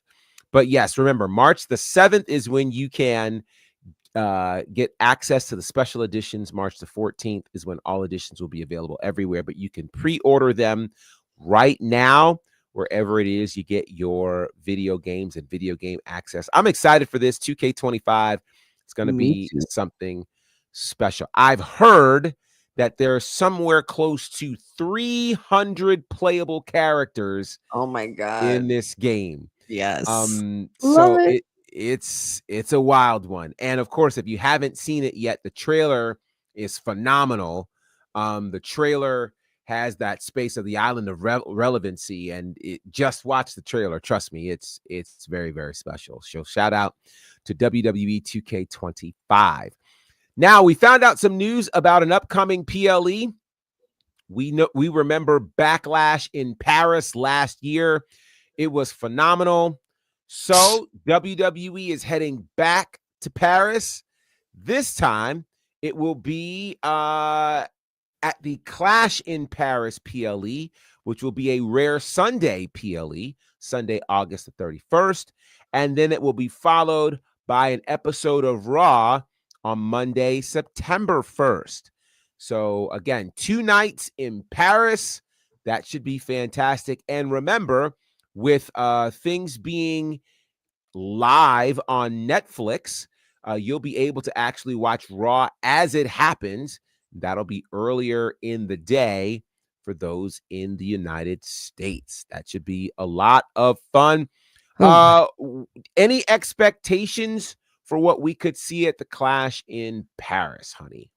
But yes, remember, March the 7th is when you can get access to the special editions. March the 14th is when all editions will be available everywhere, but you can pre-order them right now wherever it is you get your video games and video game access. I'm excited for this 2K25. It's going to be something special. I've heard that there's somewhere close to 300 playable characters. Oh my God. In this game. Yes. So it's a wild one. And of course, if you haven't seen it yet, the trailer is phenomenal. The trailer has that space of the island of relevancy, and just watch the trailer. Trust me, it's very, very special. So shout out to WWE 2K25. Now, we found out some news about an upcoming PLE. We remember Backlash in Paris last year. It was phenomenal. So WWE is heading back to Paris. This time it will be at the Clash in Paris PLE, which will be a Rare Sunday PLE, Sunday, August the 31st. And then it will be followed by an episode of Raw on Monday, September 1st. So again, 2 nights in Paris. That should be fantastic. And remember, with things being live on Netflix, you'll be able to actually watch Raw as it happens. That'll be earlier in the day for those in the United States. That should be a lot of fun. Any expectations for what we could see at the Clash in Paris, honey?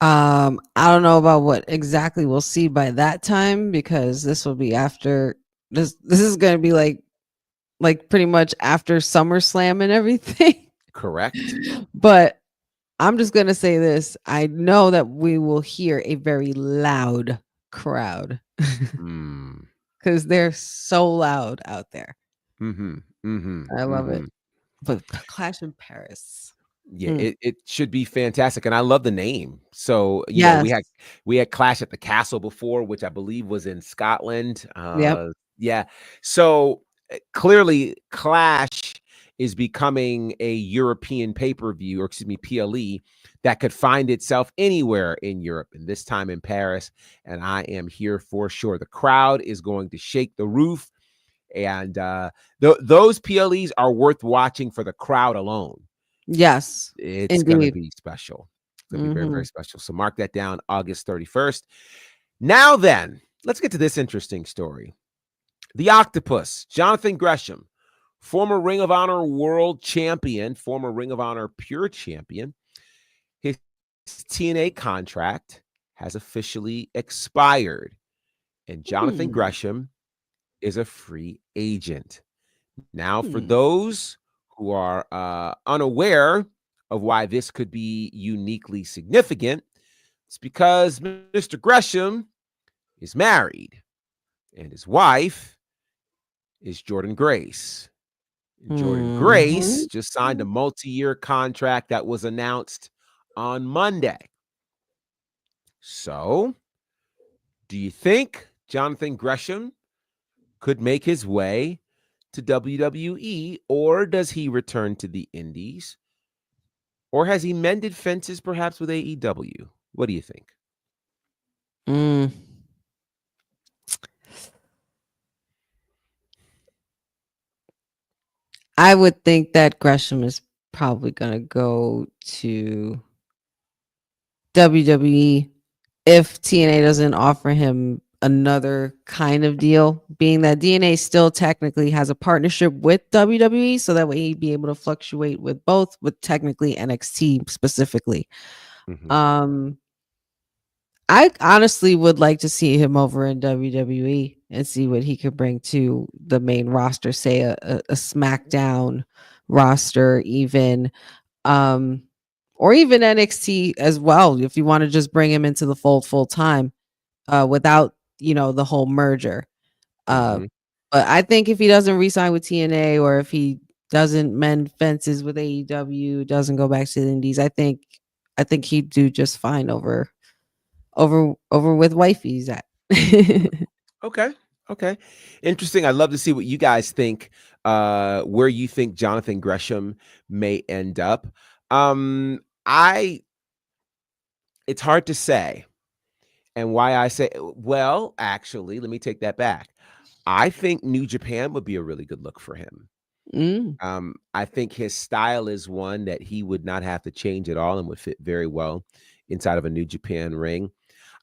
I don't know about what exactly we'll see by that time, because this will be after this. This is going to be like pretty much after SummerSlam and everything. Correct. But I'm just going to say this. I know that we will hear a very loud crowd because they're so loud out there. I love it. But Clash in Paris. Yeah, it should be fantastic, and I love the name. So you know, we had Clash at the Castle before, which I believe was in Scotland. Yeah. So clearly, Clash is becoming a European pay-per-view, or excuse me, PLE, that could find itself anywhere in Europe, and this time in Paris. And I am here for sure. The crowd is going to shake the roof, and those PLEs are worth watching for the crowd alone. Yes, it's going to be special. It's going to be very, very special. So mark that down, August 31st. Now then, let's get to this interesting story. The Octopus, Jonathan Gresham, former Ring of Honor World Champion, former Ring of Honor Pure Champion. His TNA contract has officially expired, and Jonathan Gresham is a free agent. Now, for those who are unaware of why this could be uniquely significant, it's because Mr. Gresham is married, and his wife is Jordynne Grace. And Jordynne Grace just signed a multi-year contract that was announced on Monday. So, do you think Jonathan Gresham could make his way to WWE, or does he return to the Indies? Or has he mended fences perhaps with AEW? What do you think? I would think that Gresham is probably going to go to WWE if TNA doesn't offer him another kind of deal, being that DNA still technically has a partnership with WWE, so that way he'd be able to fluctuate with both, with technically NXT specifically. I honestly would like to see him over in WWE and see what he could bring to the main roster, say a SmackDown roster, even or even NXT as well, if you want to just bring him into the fold full time without the whole merger. But I think if he doesn't re-sign with TNA, or if he doesn't mend fences with AEW, doesn't go back to the Indies, I think he'd do just fine over with wifey's at. Okay. Interesting. I'd love to see what you guys think, where you think Jonathan Gresham may end up. It's hard to say. And why I say, well, actually, let me take that back. I think New Japan would be a really good look for him. I think his style is one that he would not have to change at all and would fit very well inside of a New Japan ring.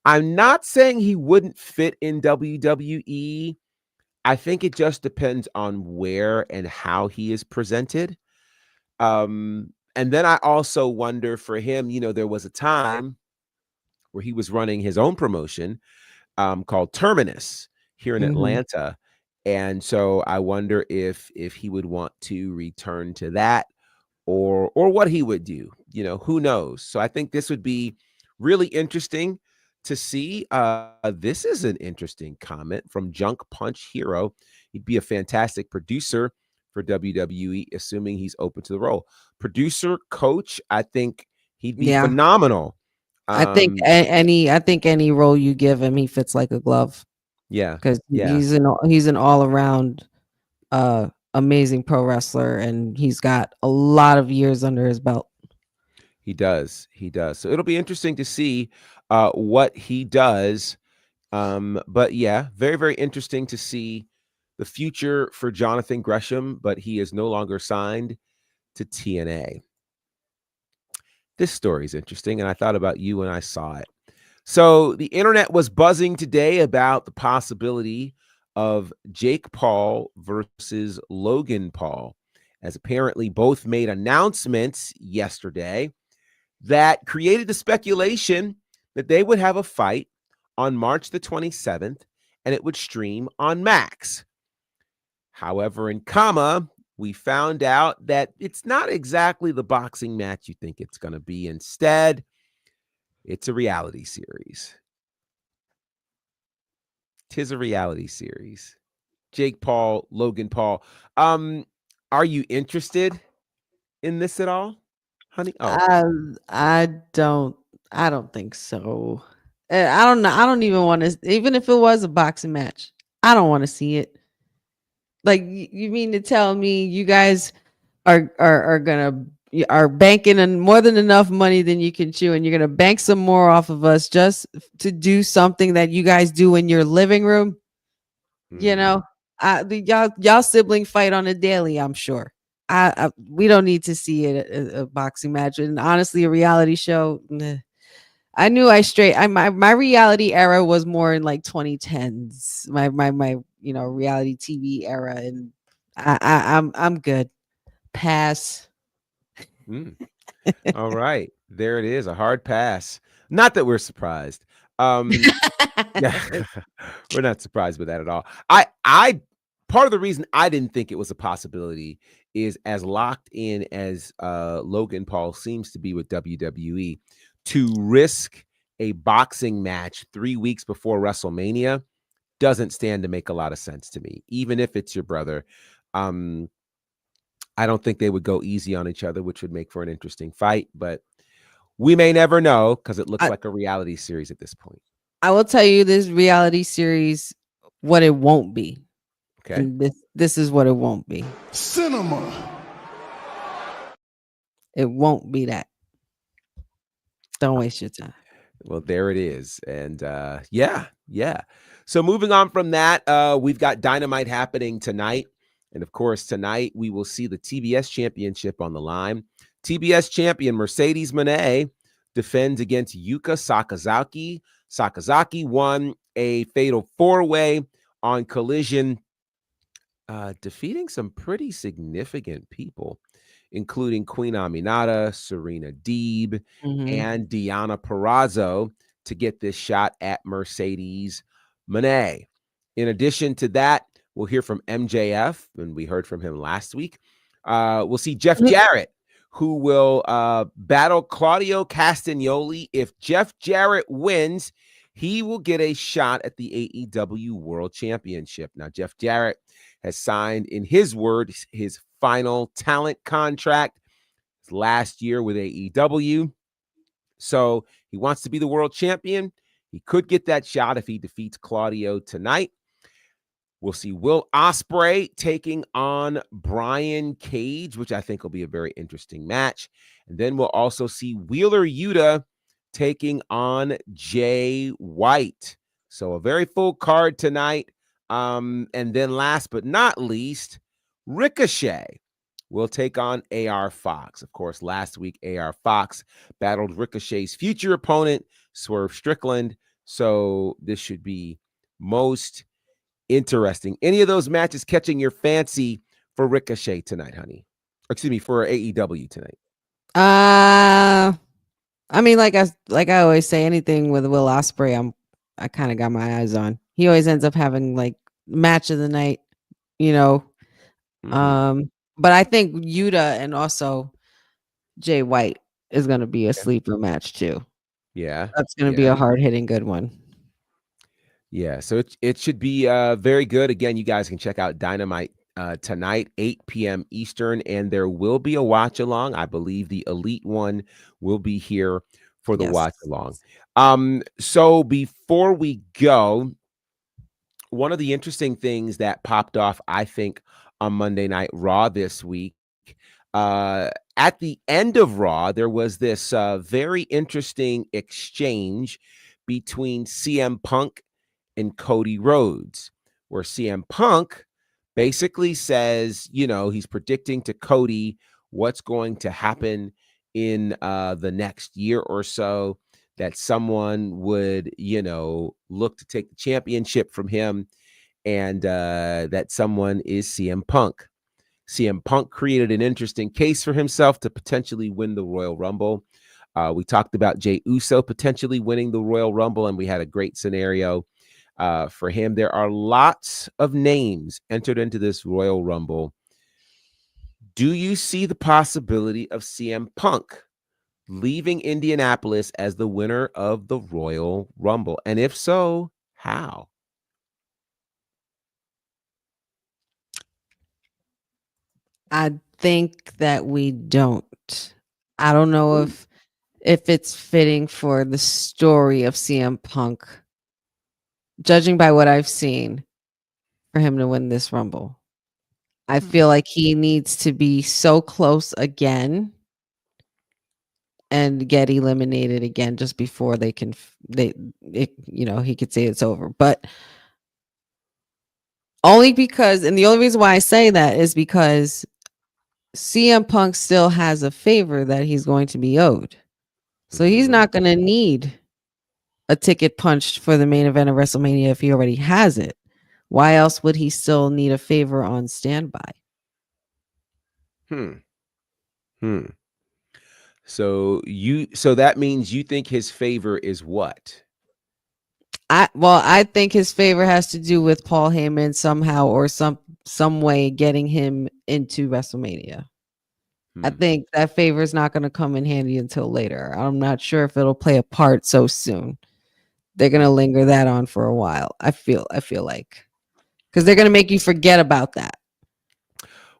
I'm not saying he wouldn't fit in WWE. I think it just depends on where and how he is presented. And then I also wonder for him, there was a time where he was running his own promotion called Terminus here in Atlanta. And so I wonder if he would want to return to that, or what he would do. Who knows? So I think this would be really interesting to see. This is an interesting comment from Junk Punch Hero. He'd be a fantastic producer for WWE, assuming he's open to the role. Producer, coach, I think he'd be phenomenal. I think any role you give him, he fits like a glove. Yeah, because he's an all around amazing pro wrestler, and he's got a lot of years under his belt. He does. So it'll be interesting to see what he does. But yeah, very, very interesting to see the future for Jonathan Gresham, but he is no longer signed to TNA. This story is interesting, and I thought about you when I saw it. So the internet was buzzing today about the possibility of Jake Paul versus Logan Paul, as apparently both made announcements yesterday that created the speculation that they would have a fight on March the 27th and it would stream on Max. However, in comma, we found out that it's not exactly the boxing match you think it's going to be. Instead, it's a reality series. 'Tis a reality series. Jake Paul, Logan Paul. Are you interested in this at all, honey? Oh, I don't think so. I don't know. I don't even want to. Even if it was a boxing match, I don't want to see it. Like you mean to tell me you guys are gonna are banking on more than enough money than you can chew, and you're gonna bank some more off of us just to do something that you guys do in your living room? You know, y'all sibling fight on a daily. I'm sure. We don't need to see a boxing match, and honestly, a reality show. Nah. I knew my reality era was more in like 2010s. My reality TV era, and I'm good. Pass. All right. There it is. A hard pass. Not that we're surprised. Yeah, we're not surprised with that at all. I part of the reason I didn't think it was a possibility is as locked in as Logan Paul seems to be with WWE, to risk a boxing match 3 weeks before WrestleMania doesn't stand to make a lot of sense to me, even if it's your brother. I don't think they would go easy on each other, which would make for an interesting fight, but we may never know because it looks like a reality series at this point. I will tell you this reality series, what it won't be. Okay. And this is what it won't be. Cinema. It won't be that. Don't waste your time. Well, there it is. And yeah. So moving on from that, we've got Dynamite happening tonight. And of course, tonight we will see the TBS championship on the line. TBS champion Mercedes Moné defends against Yuka Sakazaki. Sakazaki won a fatal 4-way on Collision, defeating some pretty significant people, including Queen Aminata, Serena Deeb, and Deonna Purrazzo to get this shot at Mercedes Moné. In addition to that, we'll hear from MJF, and we heard from him last week. We'll see Jeff Jarrett, who will battle Claudio Castagnoli. If Jeff Jarrett wins, he will get a shot at the AEW World Championship. Now, Jeff Jarrett has signed, in his words, his final talent contract last year with AEW. So he wants to be the world champion. He could get that shot if he defeats Claudio tonight. We'll see Will Ospreay taking on Brian Cage, which I think will be a very interesting match. And then we'll also see Wheeler Yuta taking on Jay White. So a very full card tonight. And then last but not least, Ricochet will take on AR Fox. Of course, last week, AR Fox battled Ricochet's future opponent, Swerve Strickland. So this should be most interesting. Any of those matches catching your fancy for Ricochet tonight, honey? Excuse me, for AEW tonight. I mean, like I always say, anything with Will Ospreay, I kind of got my eyes on. He always ends up having like match of the night, you know. But I think Yuta and also Jay White is going to be a sleeper match too. Yeah, that's going to be a hard hitting good one. Yeah, so it should be very good. Again, you guys can check out Dynamite tonight, 8 p.m. Eastern, and there will be a watch along. I believe the Elite one will be here for the watch along. So before we go, one of the interesting things that popped off, I think, on Monday Night Raw this week, at the end of Raw, there was this very interesting exchange between CM Punk and Cody Rhodes, where CM Punk basically says, you know, he's predicting to Cody what's going to happen in the next year or so, that someone would, look to take the championship from him, and that someone is CM Punk. CM Punk created an interesting case for himself to potentially win the Royal Rumble. We talked about Jey Uso potentially winning the Royal Rumble, and we had a great scenario for him. There are lots of names entered into this Royal Rumble. Do you see the possibility of CM Punk leaving Indianapolis as the winner of the Royal Rumble? And if so, how? I think that we don't. I don't know if it's fitting for the story of CM Punk, judging by what I've seen, for him to win this Rumble. I feel like he needs to be so close again and get eliminated again just before he could say it's over. But only because, and the only reason why I say that is because CM Punk still has a favor that he's going to be owed. So he's not going to need a ticket punched for the main event of WrestleMania if he already has it. Why else would he still need a favor on standby? So that means you think his favor is what? I think his favor has to do with Paul Heyman somehow or some way getting him into WrestleMania. I think that favor is not going to come in handy until later. I'm not sure if it'll play a part so soon. They're going to linger that on for a while. I feel like, because they're going to make you forget about that.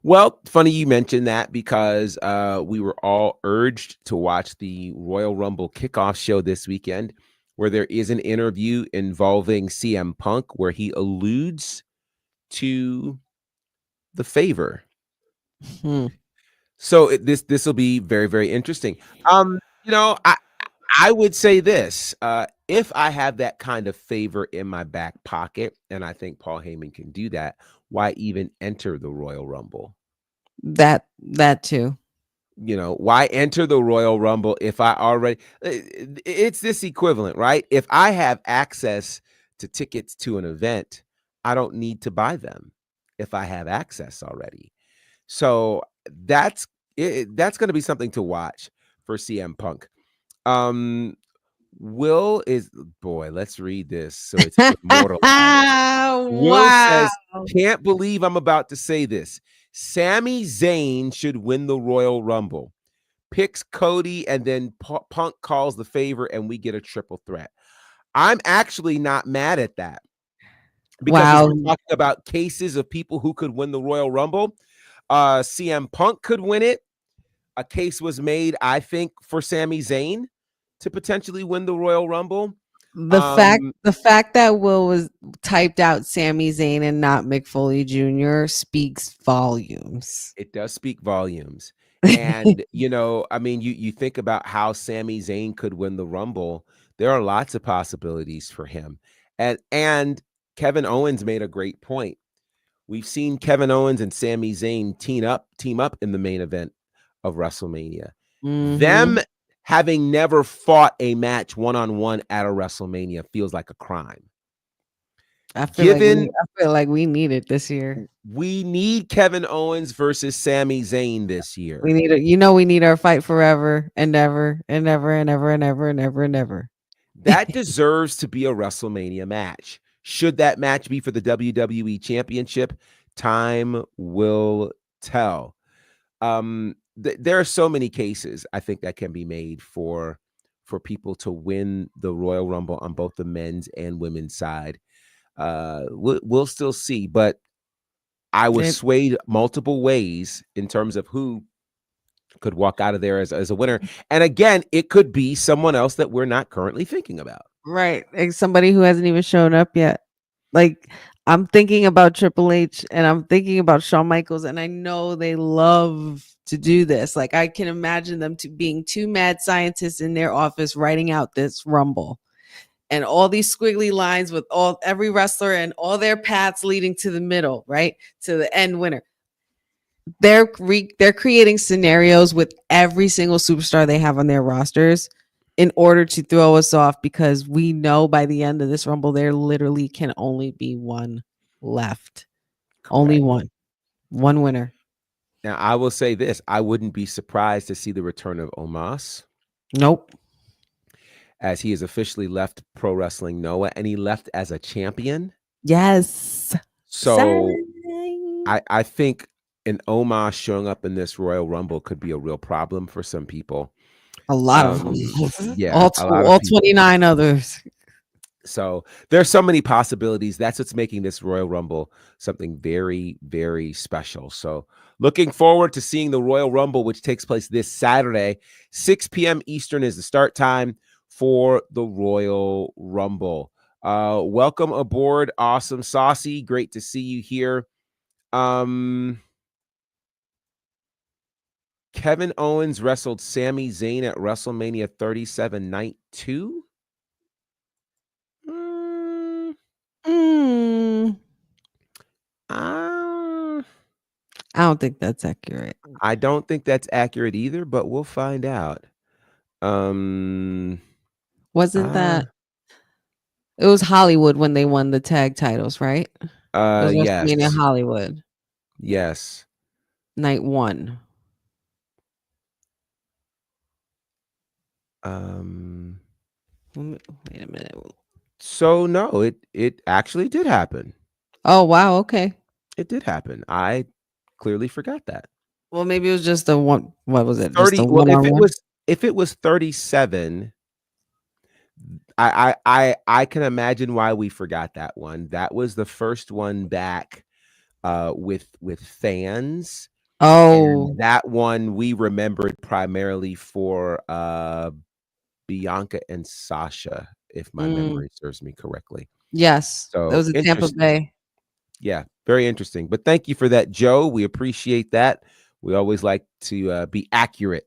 Well, funny you mentioned that, because we were all urged to watch the Royal Rumble kickoff show this weekend, where there is an interview involving CM Punk where he alludes to the favor. So this will be very, very interesting. I would say this: if I have that kind of favor in my back pocket, and I think Paul Heyman can do that, why even enter the Royal Rumble? That too. Why enter the Royal Rumble if I already? It's this equivalent, right? If I have access to tickets to an event, I don't need to buy them if I have access already. So that's going to be something to watch for CM Punk. Let's read this so it's immortalized. Will says, can't believe I'm about to say this. Sami Zayn should win the Royal Rumble. Picks Cody, and then Punk calls the favor, and we get a triple threat. I'm actually not mad at that. Because we're talking about cases of people who could win the Royal Rumble. CM Punk could win it. A case was made, I think, for Sami Zayn to potentially win the Royal Rumble. The fact that Will was typed out Sami Zayn and not Mick Foley Jr. speaks volumes. It does speak volumes. And, you think about how Sami Zayn could win the Rumble. There are lots of possibilities for him. And Kevin Owens made a great point. We've seen Kevin Owens and Sami Zayn team up in the main event of WrestleMania. Them having never fought a match one-on-one at a WrestleMania feels like a crime. I feel like we need it this year. We need Kevin Owens versus Sami Zayn this year. We need our fight forever and ever and ever and ever and ever and ever and ever. That deserves to be a WrestleMania match. Should that match be for the WWE Championship? Time will tell. There are so many cases I think that can be made for people to win the Royal Rumble on both the men's and women's side. We'll still see, but I was swayed multiple ways in terms of who could walk out of there as a winner. And again, it could be someone else that we're not currently thinking about. Right. Like somebody who hasn't even shown up yet. Like, I'm thinking about Triple H and I'm thinking about Shawn Michaels, and I know they love to do this. Like, I can imagine them being two mad scientists in their office writing out this Rumble and all these squiggly lines with every wrestler and all their paths leading to the middle, right? To the end winner. They're creating scenarios with every single superstar they have on their rosters in order to throw us off, because we know by the end of this Rumble, there literally can only be one left. Only Correct. one winner. Now, I will say this. I wouldn't be surprised to see the return of Omos, Nope. as he has officially left Pro Wrestling Noah, and he left as a champion. Yes. So Saturday. I think an Omos showing up in this Royal Rumble could be a real problem for some people. A lot of them. Yeah, all 29 others. So there's so many possibilities. That's what's making this Royal Rumble something very, very special. So looking forward to seeing the Royal Rumble, which takes place this Saturday. 6 p.m. Eastern is the start time for the Royal Rumble. Welcome aboard, Awesome Saucy. Great to see you here. Kevin Owens wrestled Sami Zayn at WrestleMania 37 Night 2. I don't think that's accurate. I don't think that's accurate either, but we'll find out. Wasn't that it was Hollywood when they won the tag titles, right? It was WrestleMania Yes. Hollywood. Yes. Night 1. Wait a minute. So no, it actually did happen. Oh wow, okay. It did happen. I clearly forgot that. Well, maybe it was just a one. What was it? 30. Just a Well, one-on-one? if it was 37, I can imagine why we forgot that one. That was the first one back with fans. Oh, And that one we remembered primarily for Bianca and Sasha, if my memory serves me correctly. yes. So That was in Tampa Bay. Yeah, very interesting. But thank you for that, Joe. We appreciate that. We always like to be accurate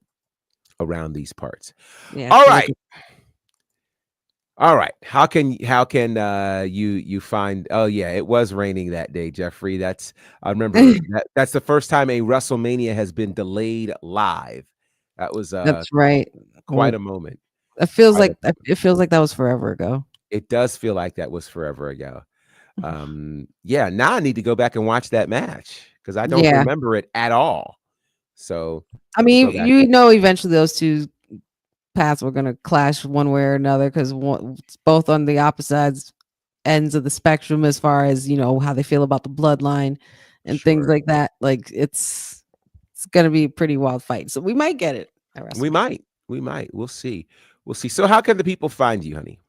around these parts. Yeah. All right. All right. How can you find? Oh yeah, it was raining that day, Jeffrey. I remember that's the first time a WrestleMania has been delayed live. That was That's right. quite a moment. It feels like that was forever ago. It does feel like that was forever ago. Yeah, now I need to go back and watch that match because I don't remember it at all. So I mean, eventually those two paths were going to clash one way or another, because it's both on the opposite ends of the spectrum as far as how they feel about the bloodline and things like that. Like it's going to be a pretty wild fight. So we might get it. We might. We'll see. So how can the people find you, honey?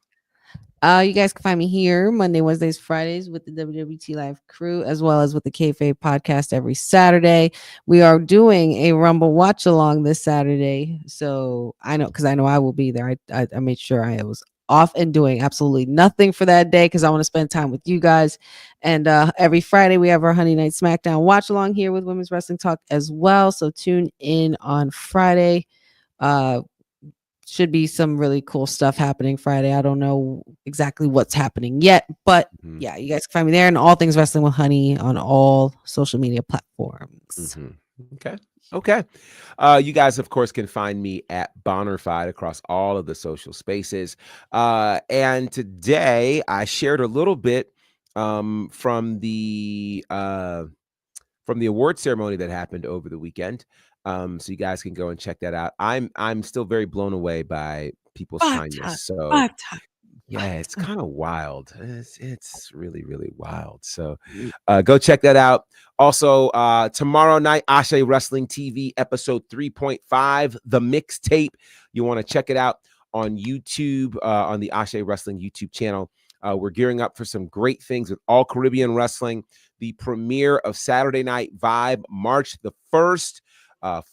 You guys can find me here Monday, Wednesdays, Fridays with the WWT Live crew, as well as with the Kayfabe podcast every Saturday. We are doing a Rumble watch along this Saturday, so I know I will be there. I made sure I was off and doing absolutely nothing for that day because I want to spend time with you guys. And every Friday we have our Honey Night SmackDown watch along here with Women's Wrestling Talk as well. So tune in on Friday. Should be some really cool stuff happening Friday. I don't know exactly what's happening yet, but yeah, you guys can find me there and All Things Wrestling with Honey on all social media platforms. Okay. You guys, of course, can find me at Bonnerfied across all of the social spaces. And today I shared a little bit from the award ceremony that happened over the weekend. So you guys can go and check that out. I'm still very blown away by people's kindness. So yeah, it's kind of wild. It's really, really wild. So go check that out. Also, tomorrow night, Ashe Wrestling TV episode 3.5, the mixtape. You want to check it out on YouTube, on the Ashe Wrestling YouTube channel. We're gearing up for some great things with All Caribbean Wrestling, the premiere of Saturday Night Vibe, March the 1st.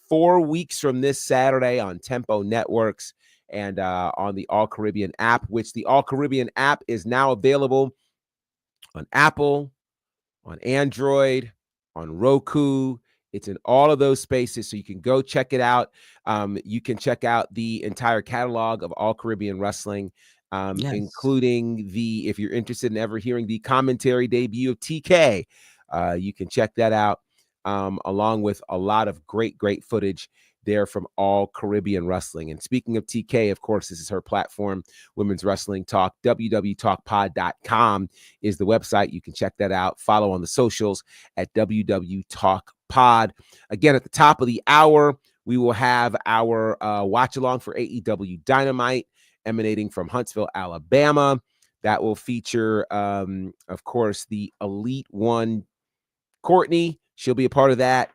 4 weeks from this Saturday on Tempo Networks and on the All Caribbean app, which the All Caribbean app is now available on Apple, on Android, on Roku. It's in all of those spaces, so you can go check it out. You can check out the entire catalog of All Caribbean Wrestling, including if you're interested in ever hearing the commentary debut of TK, you can check that out. along with a lot of great footage there from All Caribbean Wrestling. And speaking of TK, of course, this is her platform, Women's Wrestling Talk. www.talkpod.com is the website. You can check that out. Follow on the socials at WW Talk Pod. Again, at the top of the hour, we will have our watch along for AEW Dynamite emanating from Huntsville, Alabama. That will feature, of course, the Elite One, Courtney. She'll be a part of that.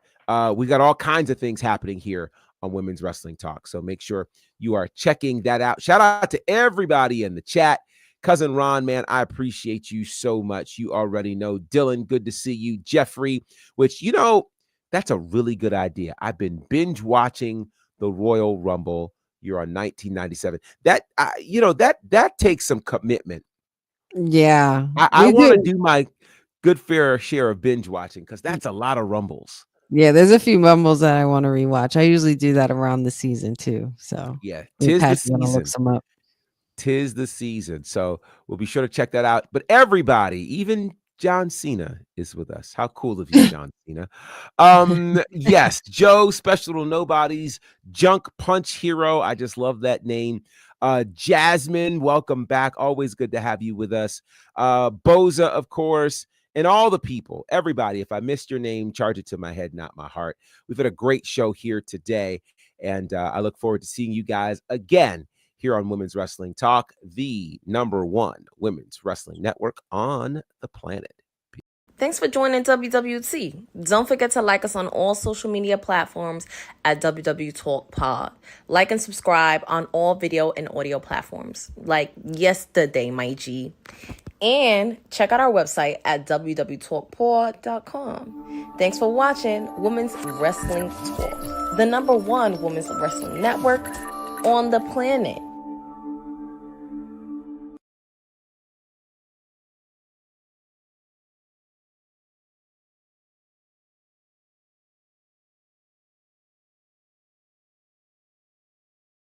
We got all kinds of things happening here on Women's Wrestling Talk. So make sure you are checking that out. Shout out to everybody in the chat. Cousin Ron, man, I appreciate you so much. You already know. Dylan, good to see you. Jeffrey, which, you know, that's a really good idea. I've been binge watching the Royal Rumble. You're on 1997. That, that takes some commitment. Yeah. I want to do my good fair share of binge watching because that's a lot of Rumbles. Yeah, there's a few Rumbles that I want to rewatch. I usually do that around the season too. So yeah, tis the season. Look some up. Tis the season. So we'll be sure to check that out. But everybody, even John Cena is with us. How cool of you, John Cena. Yes, Joe, Special Little Nobodies, Junk Punch Hero. I just love that name. Jasmine, welcome back. Always good to have you with us. Boza, of course. And all the people, everybody, if I missed your name, charge it to my head, not my heart. We've had a great show here today, and I look forward to seeing you guys again here on Women's Wrestling Talk, the #1 women's wrestling network on the planet. Thanks for joining WWT. Don't forget to like us on all social media platforms at WW Talk Pod. Like and subscribe on all video and audio platforms, like yesterday, my G. And check out our website at www.talkpod.com. Thanks for watching Women's Wrestling Talk, the #1 women's wrestling network on the planet.